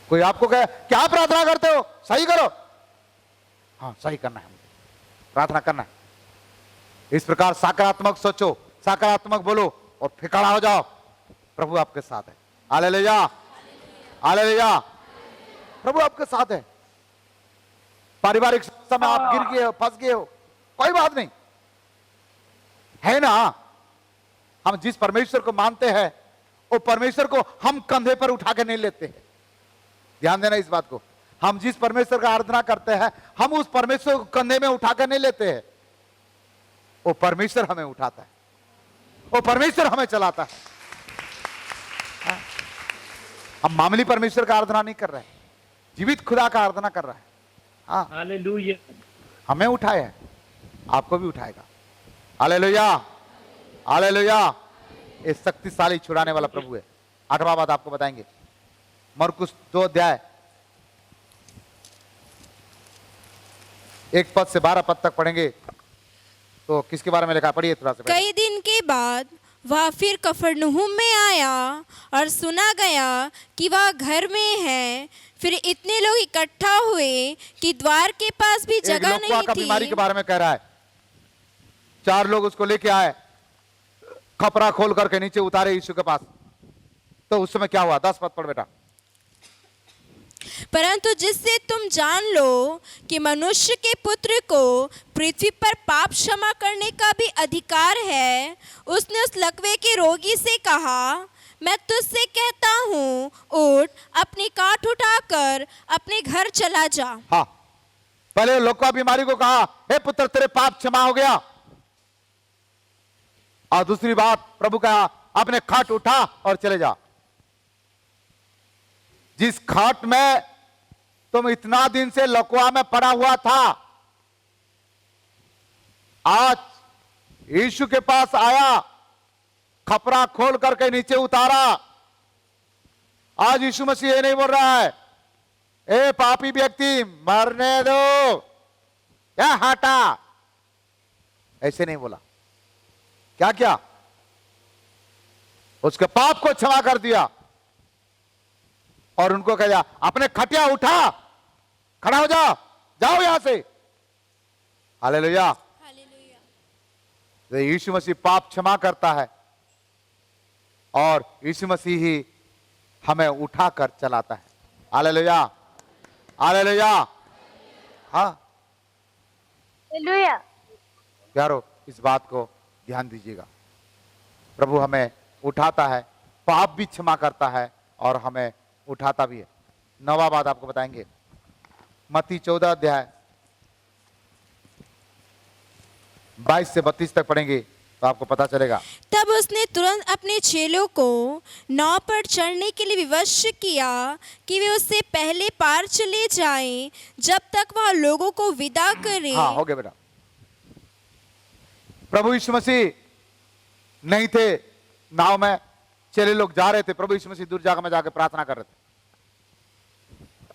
कोई आपको कहे क्या प्रार्थना करते हो, सही करो, हाँ सही करना है, प्रार्थना करना है। इस प्रकार सकारात्मक सोचो, सकारात्मक बोलो और फिर खड़ा हो जाओ, प्रभु आपके साथ है। हालेलुया, हालेलुया, प्रभु आपके साथ है। पारिवारिक समय आप गिर गए हो, फंस गए हो, कोई बात नहीं है ना। हम जिस परमेश्वर को मानते हैं वो परमेश्वर को हम कंधे पर उठा के नहीं लेते हैं। ध्यान देना इस बात को, हम जिस परमेश्वर का आराधना करते हैं हम उस परमेश्वर को कंधे में उठा कर नहीं लेते हैं, वो परमेश्वर हमें उठाता है, वो परमेश्वर हमें चलाता है। हाँ? हम मामूली परमेश्वर का आराधना नहीं कर रहे हैं, जीवित खुदा का आराधना कर रहा है। हाँ, हालेलुया, हमें उठाया है, आपको भी उठाएगा। हालेलुया, हालेलुया, ये शक्तिशाली छुड़ाने वाला प्रभु है। 8वां बात आपको बताएंगे, मरकुस 2 अध्याय 1 पद से 12 पद तक पढ़ेंगे तो किसके बारे में लिखा, पढ़िए थोड़ा सा। कई दिन के बाद वह फिर कफरनहूम में आया और सुना गया कि वह घर में है। फिर इतने लोग इकट्ठा हुए कि द्वार के पास भी जगह नहीं का थी। बीमारी के बारे में कह रहा है। 4 लोग उसको लेके आए, खपरा खोल करके नीचे उतारे यीशु के पास। तो उस समय क्या हुआ, 10 पद पढ़ बेटा। परंतु जिससे तुम जान लो कि मनुष्य के पुत्र को पृथ्वी पर पाप क्षमा करने का भी अधिकार है, उसने उस लकवे के रोगी से कहा, मैं तुझसे कहता हूँ, उठ, अपनी काठ उठाकर अपने घर चला जा। हाँ, पहले लोका बीमारी को कहा, हे पुत्र तेरे पाप क्षमा हो गया। और दूसरी बात प्रभु कहा, अपने खाट उठा और चले जा। जिस खाट में तुम इतना दिन से लकवा में पड़ा हुआ था, आज यीशु के पास आया, खपरा खोल करके नीचे उतारा। आज यीशु मसीह ये नहीं बोल रहा है, ए पापी व्यक्ति मरने दो या हटा, ऐसे नहीं बोला। क्या क्या, उसके पाप को क्षमा कर दिया और उनको कहा, अपने खटिया उठा, खड़ा हो जाओ, जाओ यहां से। हालेलुया, तो यीशु मसीह पाप क्षमा करता है और यीशु मसीह ही हमें उठाकर चलाता है। हालेलुया, हालेलुया, हाँ हालेलुया। प्यारो, इस बात को ध्यान दीजिएगा, प्रभु हमें उठाता है, पाप भी क्षमा करता है और हमें उठाता भी है। 9वां बात आपको बताएंगे, मत्ती 14 अध्याय 22 से 32 तक पढ़ेंगे तो आपको पता चलेगा। तब उसने तुरंत अपने चेलों को नाव पर चढ़ने के लिए विवश किया कि वे उससे पहले पार चले जाएं, जब तक वह लोगों को विदा करे। हाँ, हो गया बेटा। प्रभु यीशु मसीह नहीं थे नाव में, चेले लोग जा रहे थे, प्रभु यीशु मसीह दूर जगह में जाकर प्रार्थना कर रहे थे।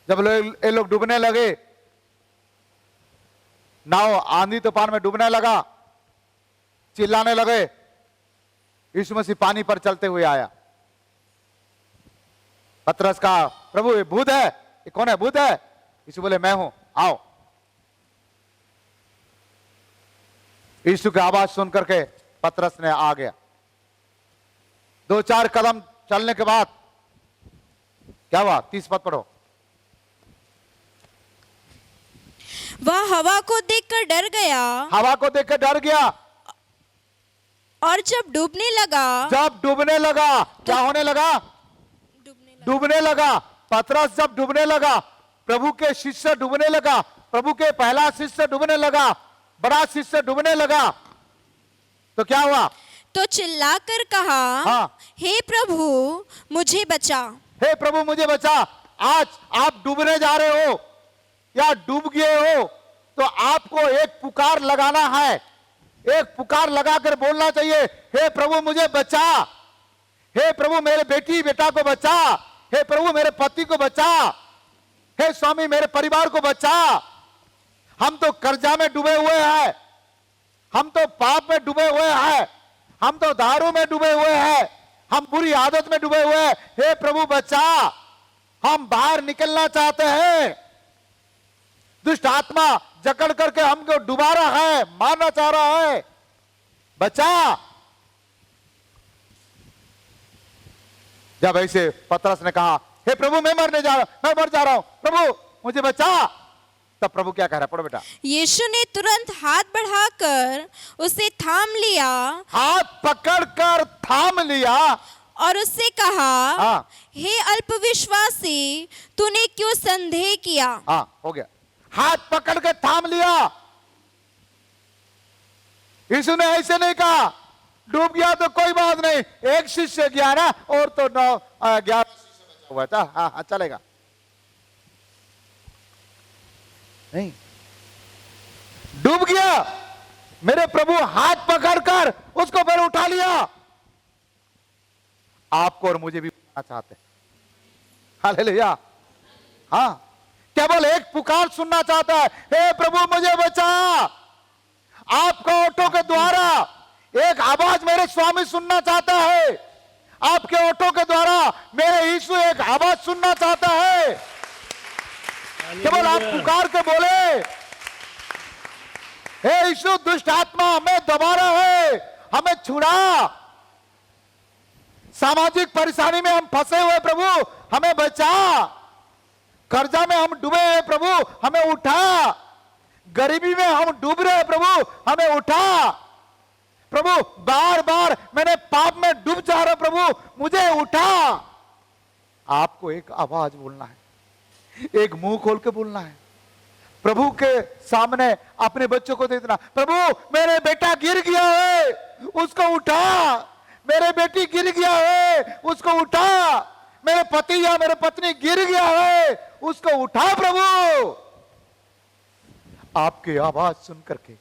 जब ये लोग डूबने लगे, नाव आंधी तूफान में डूबने लगा, चिल्लाने लगे, यीशु मसीह पानी पर चलते हुए आया। पतरस कहा, प्रभु ये भूत है, ये कौन है? भूत है? यीशु बोले मैं हूं, आओ। यीशु की आवाज सुन करके पतरस ने आ गया। 2-4 कदम चलने के बाद क्या हुआ? 30 पद पढ़ो। वह हवा को देखकर डर गया हवा को देखकर डर गया, और जब डूबने लगा, जब डूबने लगा, क्या होने लगा? डूबने लगा। पतरस जब डूबने लगा, प्रभु के शिष्य डूबने लगा, प्रभु के पहला शिष्य डूबने लगा, बड़ा शिष्य डूबने लगा, तो क्या हुआ? तो चिल्लाकर कहा, हाँ। हे प्रभु मुझे बचा। हे प्रभु मुझे बचा। आज आप डूबने जा रहे हो या डूब गए हो, तो आपको एक पुकार लगाना है, एक पुकार लगाकर बोलना चाहिए, हे प्रभु मुझे बचा, हे प्रभु मेरे बेटी बेटा को बचा, हे प्रभु मेरे पति को बचा, हे स्वामी मेरे परिवार को बचा। हम तो कर्जा में डूबे हुए हैं, हम तो पाप में डूबे हुए हैं, हम तो दारू में डूबे हुए हैं, हम बुरी आदत में डूबे हुए हैं। हे प्रभु बचा, हम बाहर निकलना चाहते हैं। दुष्ट आत्मा जकड़ करके हमको डुबा रहा है, मारना चाह रहा है, बचा। जब ऐसे पतरस ने कहा, हे प्रभु मैं मर जा रहा हूं, प्रभु मुझे बचा, तब प्रभु क्या कह रहा है? पढ़ो बेटा। यीशु ने तुरंत हाथ बढ़ाकर उसे थाम लिया, हाथ पकड़कर थाम लिया और उससे कहा, हाँ। हे अल्पविश्वासी, तूने क्यों संदेह किया? हाँ, हो गया। हाथ पकड़ के थाम लिया। यीशु ने ऐसे नहीं कहा डूब गया तो कोई बात नहीं, एक शिष्य गया ना, और तो 11 शिष्य बचा हुआ था, हाँ हाँ चलेगा। नहीं, डूब गया, मेरे प्रभु हाथ पकड़कर उसको फिर उठा लिया। आपको और मुझे भी उठाना चाहते हैं। हालेलुया। हाँ, केवल एक पुकार सुनना चाहता है, हे प्रभु मुझे बचा। आपका ऑटो के द्वारा एक आवाज मेरे स्वामी सुनना चाहता है, आपके ऑटो के द्वारा मेरे यीशु एक आवाज सुनना चाहता है। केवल आप पुकार के बोले, हे यीशु दुष्ट आत्मा हमें दबा रहा है, हमें छुड़ा, सामाजिक परेशानी में हम फंसे हुए प्रभु हमें बचा, कर्जा में हम डूबे हैं प्रभु हमें उठा, गरीबी में हम डूब रहे हैं प्रभु हमें उठा, प्रभु बार बार मैंने पाप में डूब जा रहा प्रभु मुझे उठा। आपको एक आवाज बोलना है, एक मुंह खोल के बोलना है, प्रभु के सामने अपने बच्चों को दे देना, प्रभु मेरे बेटा गिर गया है उसको उठा, मेरे बेटी गिर गया है उसको उठा, मेरे पति या मेरे पत्नी गिर गया है उसको उठा। प्रभु आपकी आवाज सुन करके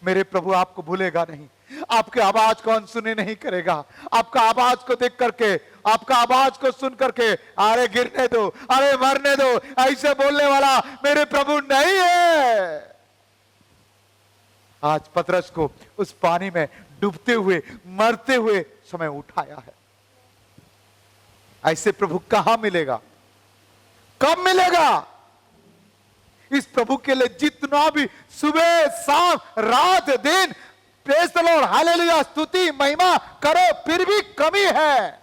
मेरे प्रभु आपको भूलेगा नहीं, आपके आवाज को अनसुनी नहीं करेगा, आपका आवाज को देख करके, आपका आवाज को सुन करके, अरे गिरने दो, अरे मरने दो, ऐसे बोलने वाला मेरे प्रभु नहीं है। आज पतरस को उस पानी में डूबते हुए मरते हुए समय उठाया है। ऐसे प्रभु कहां मिलेगा, कब मिलेगा? इस प्रभु के लिए जितना भी सुबह शाम रात दिन प्रेज़ द लॉर्ड हालेलुया स्तुति महिमा करो फिर भी कमी है।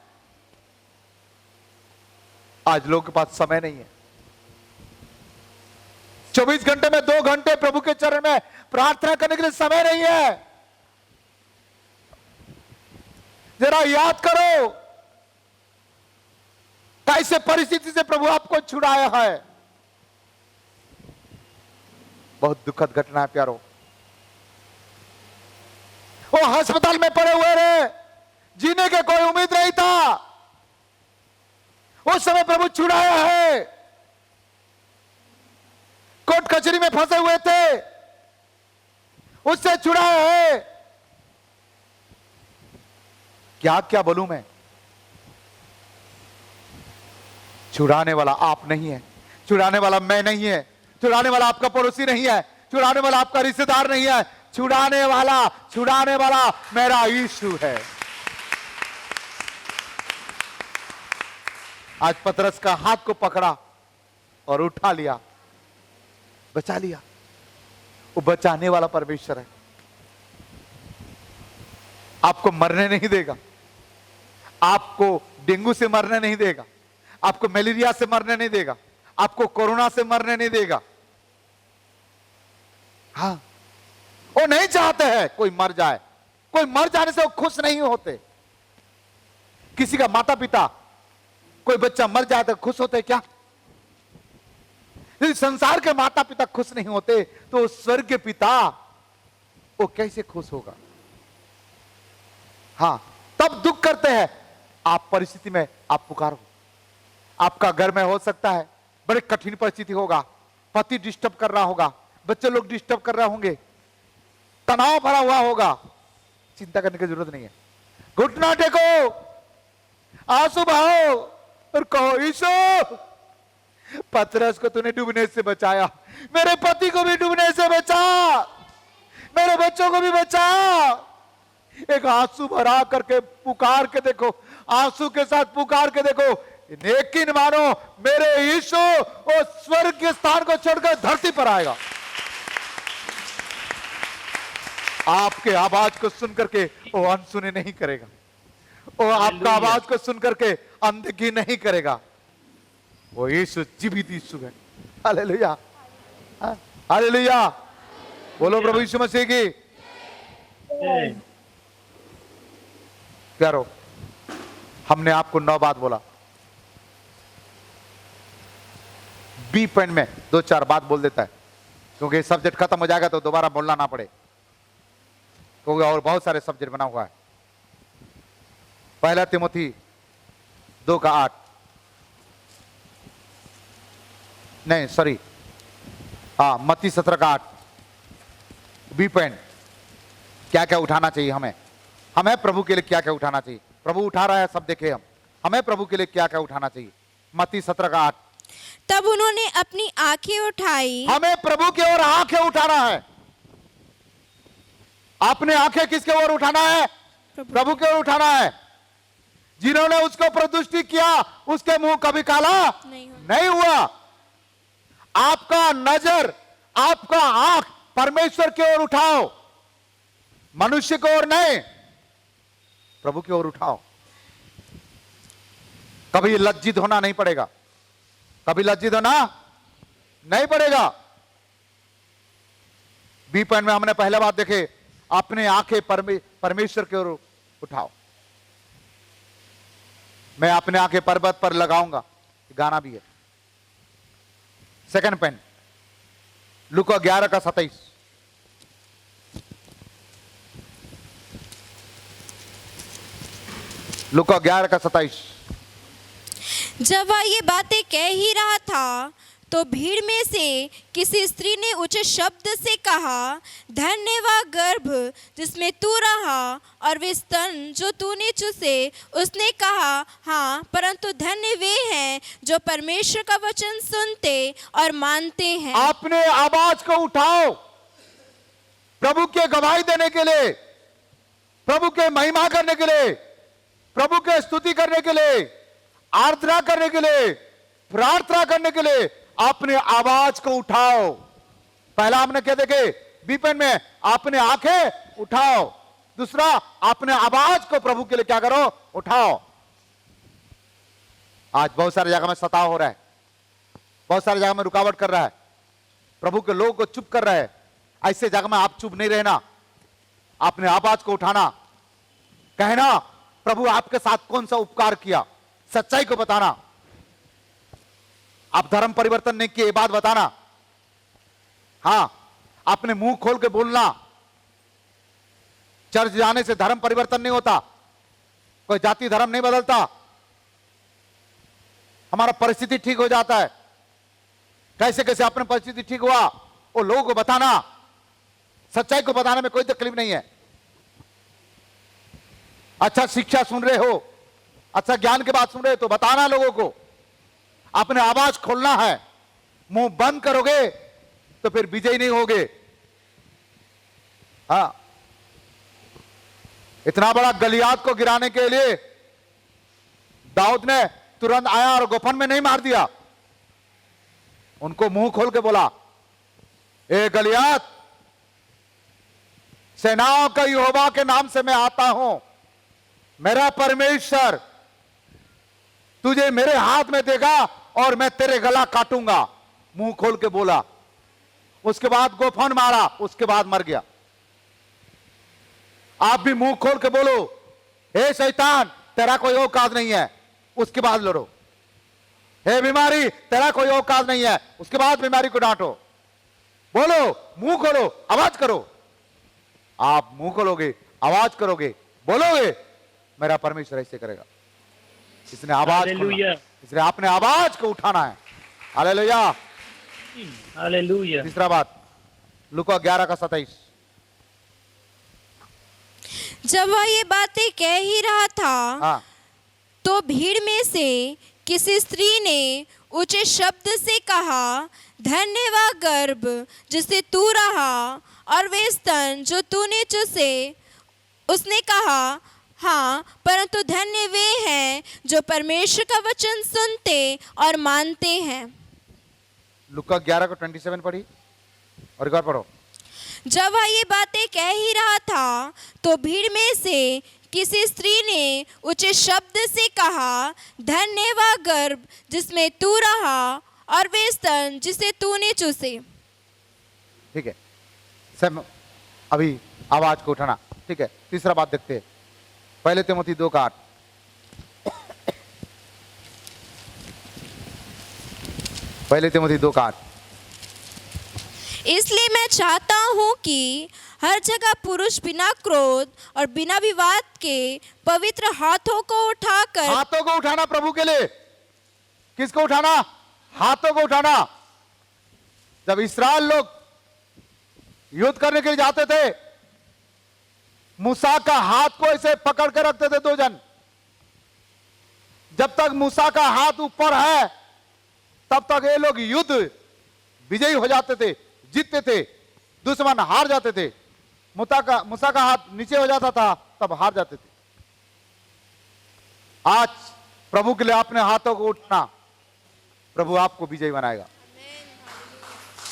आज लोगों के पास समय नहीं है, 24 घंटे में 2 घंटे प्रभु के चरण में प्रार्थना करने के लिए समय नहीं है। जरा याद करो कैसे परिस्थिति से प्रभु आपको छुड़ाया है। बहुत दुखद घटना है प्यारो, वो अस्पताल में पड़े हुए रहे, जीने के कोई उम्मीद नहीं था, उस समय प्रभु छुड़ाया है। कोर्ट कचहरी में फंसे हुए थे, उससे छुड़ाया है। क्या क्या बोलूं मैं, छुड़ाने वाला आप नहीं है, छुड़ाने वाला मैं नहीं है, छुड़ाने वाला आपका पड़ोसी नहीं है, छुड़ाने वाला आपका रिश्तेदार नहीं है, छुड़ाने वाला मेरा यीशु है। आज पतरस का हाथ को पकड़ा, और उठा लिया, बचा लिया। वो बचाने वाला परमेश्वर है, आपको मरने नहीं देगा, आपको डेंगू से मरने नहीं देगा, आपको मलेरिया से मरने नहीं देगा, आपको कोरोना से मरने नहीं देगा। हाँ, वो नहीं चाहते हैं कोई मर जाए, कोई मर जाने से वो खुश नहीं होते। किसी का माता पिता, कोई बच्चा मर जाए तो खुश होते क्या? यदि संसार के माता पिता खुश नहीं होते तो स्वर्ग के पिता वो कैसे खुश होगा? हाँ, तब दुख करते हैं। आप परिस्थिति में आप पुकारो, आपका घर में हो सकता है बड़े कठिन परिस्थिति होगा, पति डिस्टर्ब कर रहा होगा, बच्चे लोग डिस्टर्ब कर रहे होंगे, तनाव भरा हुआ होगा, चिंता करने की जरूरत नहीं है। घुटना टेको, आंसू बहाओ और कहो, ईशो पतरस को तूने डूबने से बचाया, मेरे पति को भी डूबने से बचा, मेरे बच्चों को भी बचा। एक आंसू भरा करके पुकार के देखो, आंसू के साथ पुकार के देखो, लेकिन मानो मेरे यीशु वो स्वर्ग के स्थान को छोड़कर धरती पर आएगा। आपके आवाज को सुन करके वो अनसुने नहीं करेगा, वो आपका आवाज को सुन करके अनदेखी नहीं करेगा। वो यीशु जीवित यीशु है। हालेलुया, हालेलुया, बोलो प्रभु यीशु मसीह की। प्यारो, हमने आपको 9 बात बोला, बी पॉइंट में 2-4 बात बोल देता है, क्योंकि सब्जेक्ट खत्म हो जाएगा तो दोबारा बोलना ना पड़े, क्योंकि और बहुत सारे सब्जेक्ट बना हुआ है। पहला तिमोथी 2:8, नहीं सॉरी, हाँ मत्ती 17:8, बी पॉइंट, क्या क्या उठाना चाहिए हमें, हमें प्रभु के लिए क्या क्या उठाना चाहिए। प्रभु उठा रहा है, सब देखे हम, हमें प्रभु के लिए क्या क्या उठाना चाहिए। मत्ती 17:8, तब उन्होंने अपनी आंखें उठाई। हमें प्रभु की ओर आंखें उठाना है। अपने आंखें किसके ओर उठाना है? प्रभु की ओर उठाना है। जिन्होंने उसको प्रदुष्टि किया उसके मुंह कभी काला नहीं हुआ। आपका नजर, आपका आंख परमेश्वर की ओर उठाओ, मनुष्य की ओर नहीं, प्रभु की ओर उठाओ। कभी लज्जित होना नहीं पड़ेगा, कभी लज्जित होना नहीं पड़ेगा। बी पॉइंट में हमने पहले बात देखे, अपने आंखें परमेश्वर की ओर उठाओ। मैं अपने आंखें पर्वत पर लगाऊंगा, गाना भी है। सेकंड पॉइंट, लूका 11:27, लूका 11:27। जब वह ये बातें कह ही रहा था तो भीड़ में से किसी स्त्री ने ऊंचे शब्द से कहा, धन्य वह गर्भ जिसमें तू रहा और वे स्तन जो तूने चूसे। उसने कहा, हाँ, परंतु धन्य वे हैं जो परमेश्वर का वचन सुनते और मानते हैं। आपने आवाज को उठाओ प्रभु के गवाही देने के लिए, प्रभु के महिमा करने के लिए, प्रभु के स्तुति करने के लिए, आराधना करने के लिए, प्रार्थना करने के लिए अपने आवाज को उठाओ। पहला हमने क्या देखे बी पॉइंट में, अपने आंखें उठाओ। दूसरा, अपने आवाज को प्रभु के लिए क्या करो, उठाओ। आज बहुत सारी जगह में सताव हो रहा है, बहुत सारी जगह में रुकावट कर रहा है, प्रभु के लोगों को चुप कर रहा है। ऐसे जगह में आप चुप नहीं रहना, अपने आवाज को उठाना, कहना प्रभु आपके साथ कौन सा उपकार किया, सच्चाई को बताना। आप धर्म परिवर्तन नहीं किए, ये बात बताना। हां, अपने मुंह खोल के बोलना। चर्च जाने से धर्म परिवर्तन नहीं होता, कोई जाति धर्म नहीं बदलता, हमारा परिस्थिति ठीक हो जाता है। कैसे कैसे अपनी परिस्थिति ठीक हुआ वो लोगों को बताना, सच्चाई को बताने में कोई तकलीफ नहीं है। अच्छा शिक्षा सुन रहे हो, अच्छा ज्ञान की बात सुन रहे हो तो बताना लोगों को, अपने आवाज खोलना है। मुंह बंद करोगे तो फिर विजय नहीं होगे। हाँ, इतना बड़ा गलियात को गिराने के लिए दाऊद ने तुरंत आया और गोफन में नहीं मार दिया। उनको मुंह खोल के बोला, ए गलियात, सेनाओं का यहोवा के नाम से मैं आता हूं, मेरा परमेश्वर तुझे मेरे हाथ में देगा और मैं तेरे गला काटूंगा। मुंह खोल के बोला। उसके बाद गोफन मारा, उसके बाद मर गया। आप भी मुंह खोल के बोलो, हे शैतान तेरा कोई औकात नहीं है, उसके बाद लड़ो। हे बीमारी तेरा कोई औकात नहीं है, उसके बाद बीमारी को डांटो। बोलो, मुंह खोलो, आवाज करो। आप मुंह खोलोगे, आवाज करोगे, बोलोगे, मेरा परमेश्वर ऐसे करेगा। इसने आवाज खोलना, इसलिए आपने आवाज को उठाना है। Hallelujah, hallelujah. तीसरा बात, लूका 11:27। जब वह ये बातें कह ही रहा था, हाँ, तो भीड़ में से किसी स्त्री ने ऊंचे शब्द से कहा, धन्य वह गर्भ जिसे तू रहा और वे स्तन जो तूने चूसे। उसने कहा, हाँ, परंतु धन्य वे हैं जो परमेश्वर का वचन सुनते और मानते हैं। लूका 11:27 पढ़ी और एक बार पढ़ो। जब वह ये बातें कह ही रहा था, तो भीड़ में से किसी स्त्री ने ऊंचे शब्द से कहा, धन्य वह गर्भ जिसमें तू रहा और वे स्तन जिसे तूने चूसे। ठीक है, सब अभी आवाज को उठाना। ठीक है, तीसरा बात देखते हैं, पहले तिमोथी 2:8। पहले तिमोथी 2:8। इसलिए मैं चाहता हूँ कि हर जगह पुरुष बिना क्रोध और बिना विवाद के पवित्र हाथों को उठाकर, हाथों को उठाना प्रभु के लिए। किसको उठाना? हाथों को उठाना। जब इस्राएल लोग युद्ध करने के लिए जाते थे, मूसा का हाथ को ऐसे पकड़ कर रखते थे दो जन। जब तक मूसा का हाथ ऊपर है, तब तक ये लोग युद्ध विजयी हो जाते थे, जीतते थे, दुश्मन हार जाते थे। मूसा का हाथ नीचे हो जाता था, तब हार जाते थे। आज प्रभु के लिए अपने हाथों को उठाना, प्रभु आपको विजयी बनाएगा।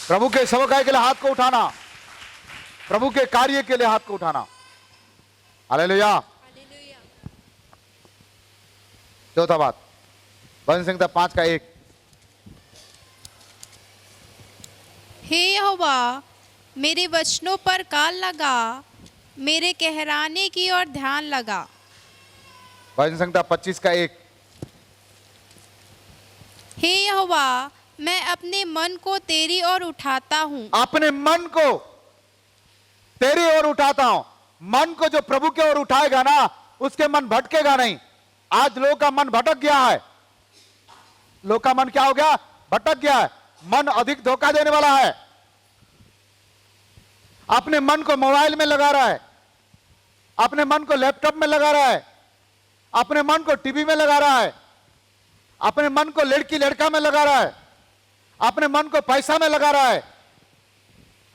प्रभु के सेवकाई के लिए हाथ को उठाना, प्रभु के कार्य के लिए हाथ को उठाना। हालेलुया। चौथा बात, भजन संहिता 5:1। हे यहोवा, मेरे वचनों पर कान लगा, मेरे कहराने की ओर ध्यान लगा। भजन संहिता 25:1। हे यहोवा, मैं अपने मन को तेरी ओर उठाता हूँ। अपने मन को तेरी ओर उठाता हूं। मन को जो प्रभु की ओर उठाएगा ना, उसके मन भटकेगा नहीं। आज लोगों का मन भटक गया है। लोग का मन क्या हो गया? भटक गया है। मन अधिक धोखा देने वाला है। अपने मन को मोबाइल में लगा रहा है, अपने मन को लैपटॉप में लगा रहा है, अपने मन को टीवी में लगा रहा है, अपने मन को लड़की लड़का में लगा रहा है, अपने मन को पैसा में लगा रहा है।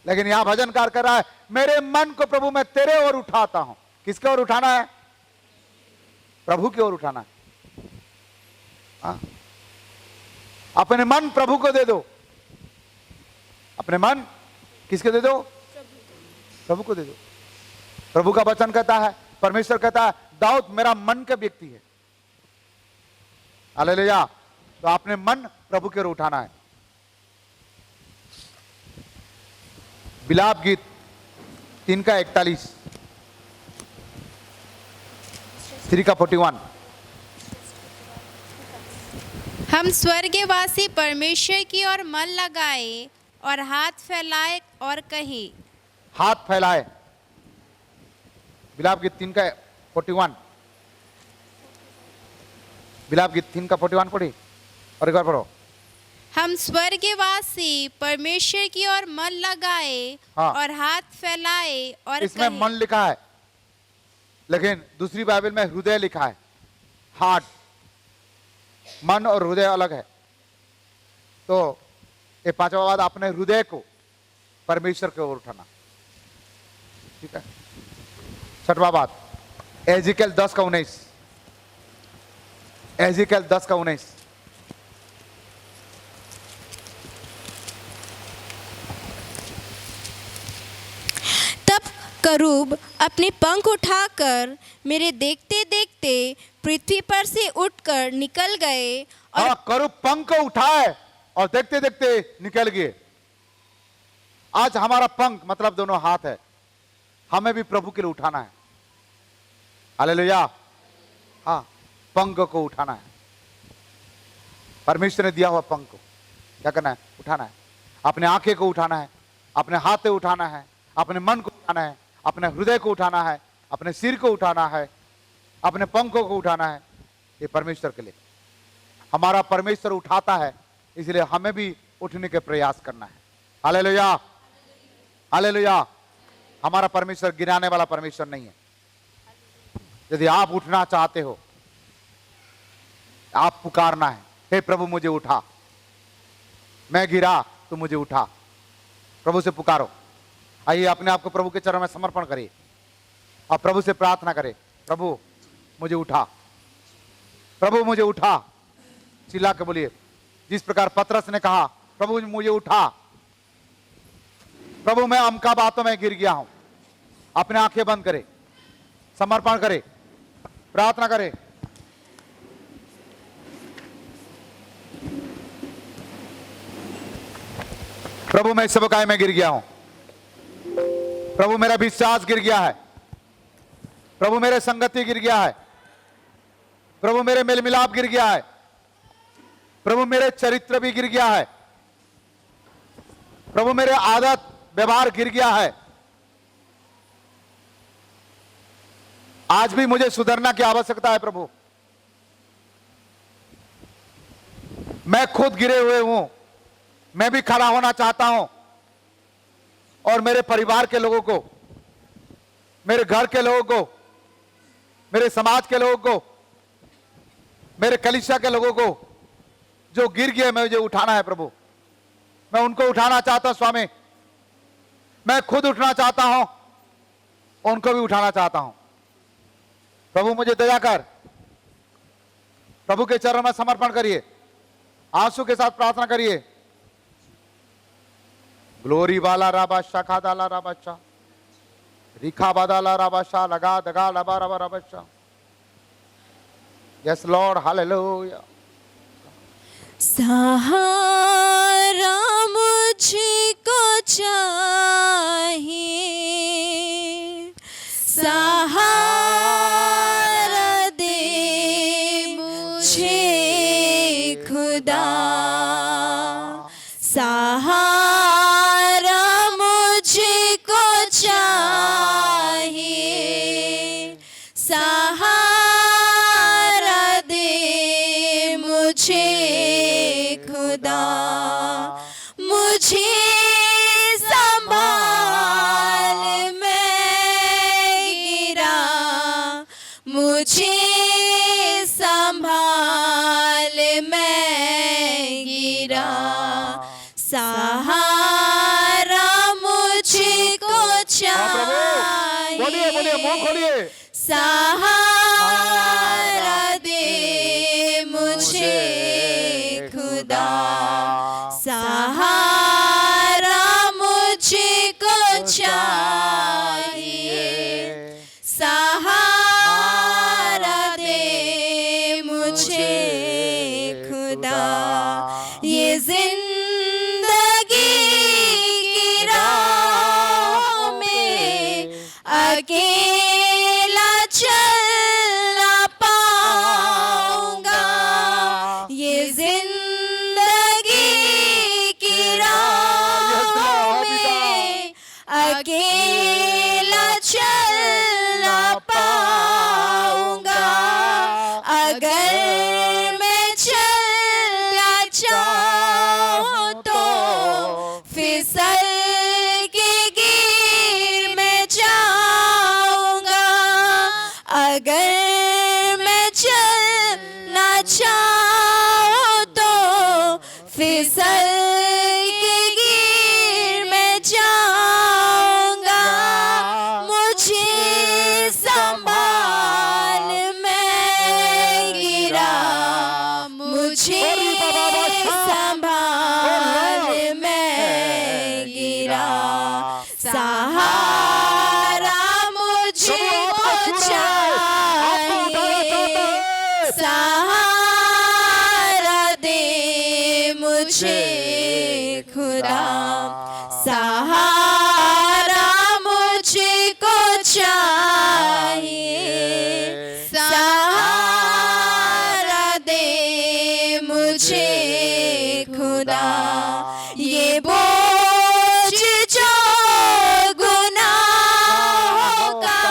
लेकिन यहां भजनकार कर रहा है, मेरे मन को प्रभु मैं तेरे ओर उठाता हूं। किसके ओर उठाना है? प्रभु की ओर उठाना है। हाँ? अपने मन प्रभु को दे दो। अपने मन किसके दे दो? प्रभु को दे दो। प्रभु का वचन कहता है, परमेश्वर कहता है, दाऊद मेरा मन का व्यक्ति है। हालेलुया। तो अपने मन प्रभु की ओर उठाना है। विलाप गीत 3:41, 3:41। हम स्वर्गवासी परमेश्वर की ओर मन लगाए और हाथ फैलाए और कहे। हाथ फैलाए। विलाप गीत 3:41। विलाप गीत 3:41 पढ़ी और एक बार पढ़ो। हम स्वर्गवासी परमेश्वर की ओर मन लगाए हाँ। और हाथ फैलाए और इसमें कहे। मन लिखा है, लेकिन दूसरी बाइबल में हृदय लिखा है। हार्ट। मन और हृदय अलग है। तो ये पांचवा बात, अपने हृदय को परमेश्वर की ओर उठाना। ठीक है। छठवा बात, एजिकल 10:19। एजिकल 10:19। करूब अपने पंख उठाकर मेरे देखते देखते पृथ्वी पर से उठकर निकल गए और हाँ, करूब पंख उठाए और देखते देखते निकल गए। आज हमारा पंख मतलब दोनों हाथ है, हमें भी प्रभु के लिए उठाना है। हालेलुया। हाँ, पंख को उठाना है। परमेश्वर ने दिया हुआ पंख को क्या करना है? उठाना है। अपने आंखें को उठाना है, अपने हाथ को उठाना है, अपने मन को उठाना है, अपने हृदय को उठाना है, अपने सिर को उठाना है, अपने पंखों को उठाना है। ये परमेश्वर के लिए, हमारा परमेश्वर उठाता है, इसलिए हमें भी उठने के प्रयास करना है। Hallelujah, hallelujah. हमारा परमेश्वर गिराने वाला परमेश्वर नहीं है। यदि आप उठना चाहते हो, आप पुकारना है, हे प्रभु मुझे उठा, मैं गिरा तो मुझे उठा। प्रभु से पुकारो। आइए अपने आप को प्रभु के चरणों में समर्पण करिए और प्रभु से प्रार्थना करें, प्रभु मुझे उठा, प्रभु मुझे उठा। चिल्ला के बोलिए, जिस प्रकार पतरस ने कहा, प्रभु मुझे उठा, प्रभु मैं अमका बातों में गिर गया हूं। अपने आंखें बंद करें, समर्पण करें, प्रार्थना करें। प्रभु मैं सेवकाई में गिर गया हूं, प्रभु मेरा विश्वास गिर गया है, प्रभु मेरे संगति गिर गया है, प्रभु मेरे मेल मिलाप गिर गया है, प्रभु मेरे चरित्र भी गिर गया है, प्रभु मेरे आदत व्यवहार गिर गया है। आज भी मुझे सुधरना की आवश्यकता है प्रभु। मैं खुद गिरे हुए हूं, मैं भी खड़ा होना चाहता हूं और मेरे परिवार के लोगों को, मेरे घर के लोगों को, मेरे समाज के लोगों को, मेरे कलीसिया के लोगों को जो गिर गए, मुझे उठाना है प्रभु। मैं उनको उठाना चाहता हूं स्वामी। मैं खुद उठना चाहता हूं, उनको भी उठाना चाहता हूं। प्रभु मुझे दया कर। प्रभु के चरणों में समर्पण करिए, आंसू के साथ प्रार्थना करिए। ग्लोरी वाला राबा शाखा दाला राबाशा, रिखा बादाला राबाशा, लगा दगा लबा रबा राबाशा। Yes lord, hallelujah. सहारा मुझको चाहिए, सहारा दे मुझे खुदा, सहारा मुझको चाहिए, सहारा दे मुझे खुदा। मुझे संभाल, मैं गिरा, मुझे संभाल, मैं गिरा, सहारा मुझको चाहिए। बोलिए बोलिए, मुंह खोलिए। सहारा दे मुझे खुदा, सहारा मुझको चाहिए, सहारा दे मुझे खुदा। ये जिंदगी की राह में अकेला चलना पाऊंगा, ये जिंदगी की राह में अकेला चलना पाऊंगा। अगर मैं चलना चाहूं तो फिसल के गिर मैं जाऊंगा। अगर मैं चलना चाहूं तो फिसल के गिर मैं जाऊंगा। मुझे संभाल, मैं गिरा, मुझे संभाल, मैं गिरा, सहारा सहारा दे मुझे खुदा, सहारा मुझको चाहिए, सहारा दे मुझे खुदा, ये बोझ जो गुनाहों का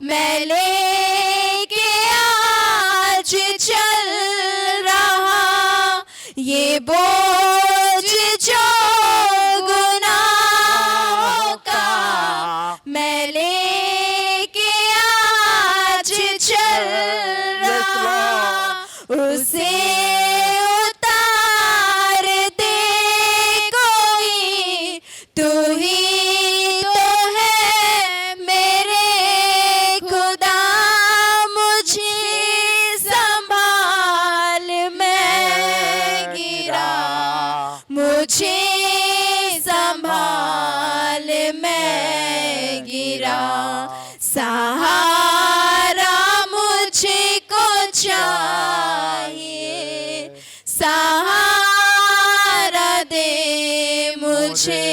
मैं लेके आज चल रहा, ये बोझ जो गुनाहों का मैं लेके आज चल रहा, उसे उतार दे कोई, तू ही तो है मेरे खुदा, मुझे संभाल मैं गिरा, मुझे संभाल मैं गिरा, सहारा मुझको चाहिए, सहारा दे मुझे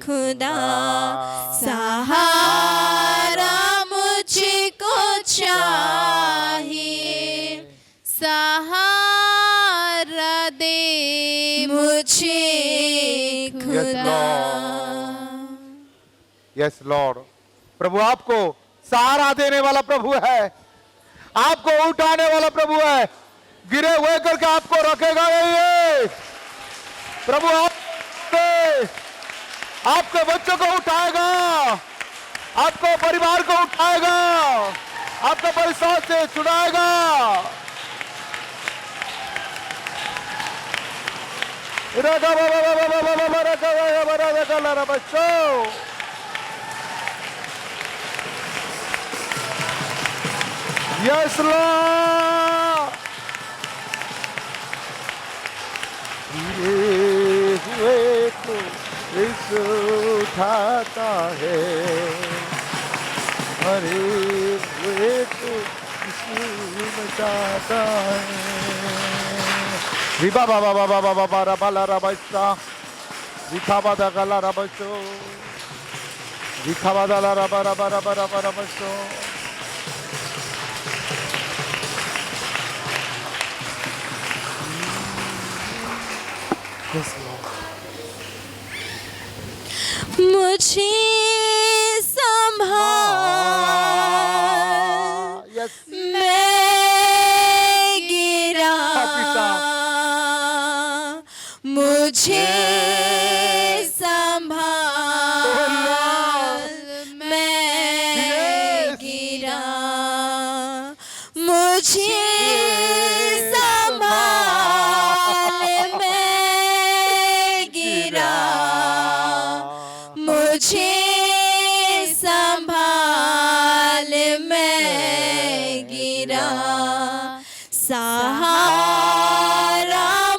खुदा, सहारा मुझको चाहिए, सहारा दे मुझे खुदा। यस लॉर्ड, प्रभु आपको सहारा देने वाला प्रभु है, आपको उठाने वाला प्रभु है, गिरे हुए करके आपको रखेगा नहीं। प्रभु आपके बच्चों को उठाएगा, आपको परिवार को उठाएगा, आपको परिसर से छुड़ाएगा। Yes, Lord. गिरे हुए को यीशु उठाता है, मरे हुए को यीशु बचाता है। रिबा बाबा बाबा बाबा बारा बाला रबैसा, रिखाबा दा गला रबैसो, रिखाबा दा ला रबा रबा रबा रबा रबैसो। मुझे संभाल मैं गिरा, मुझे संभाल मैं गिरा, मुझे संभाल मैं गिरा, मुझे संभाल मैं गिरा, सहारा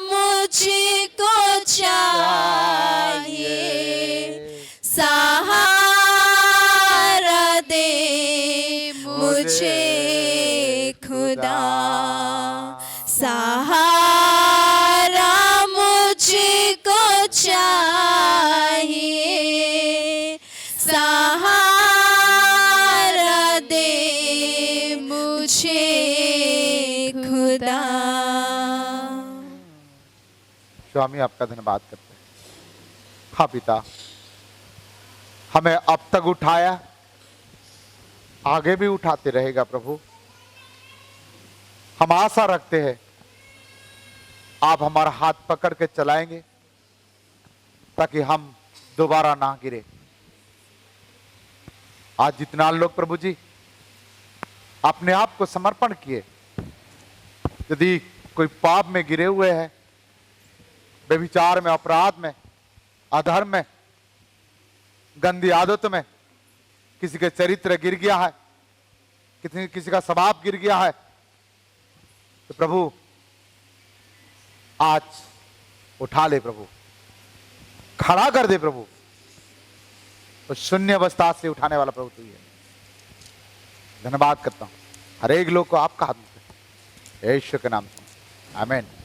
मुझको चाहिए, सहारा दे मुझे खुदा, सहारा मुझको चाहिए, सहारा दे मुझे खुदा। स्वामी आपका धन्यवाद करते हैं। हाँ पिता, हमें अब तक उठाया, आगे भी उठाते रहेगा प्रभु। हम आशा रखते हैं आप हमारा हाथ पकड़ के चलाएंगे ताकि हम दोबारा ना गिरे। आज जितना लोग प्रभु जी अपने आप को समर्पण किए, यदि कोई पाप में गिरे हुए हैं, व्यभिचार में, अपराध में, अधर्म में, गंदी आदत में, किसी का चरित्र गिर गया है, किसी का स्वभाव गिर गया है, तो प्रभु आज उठा ले प्रभु, खड़ा कर दे प्रभु। तो शून्य अवस्था से उठाने वाला प्रभु तू ही है। धन्यवाद करता हूं हर एक लोग को आपका हाथ में यीशु के नाम से आमीन।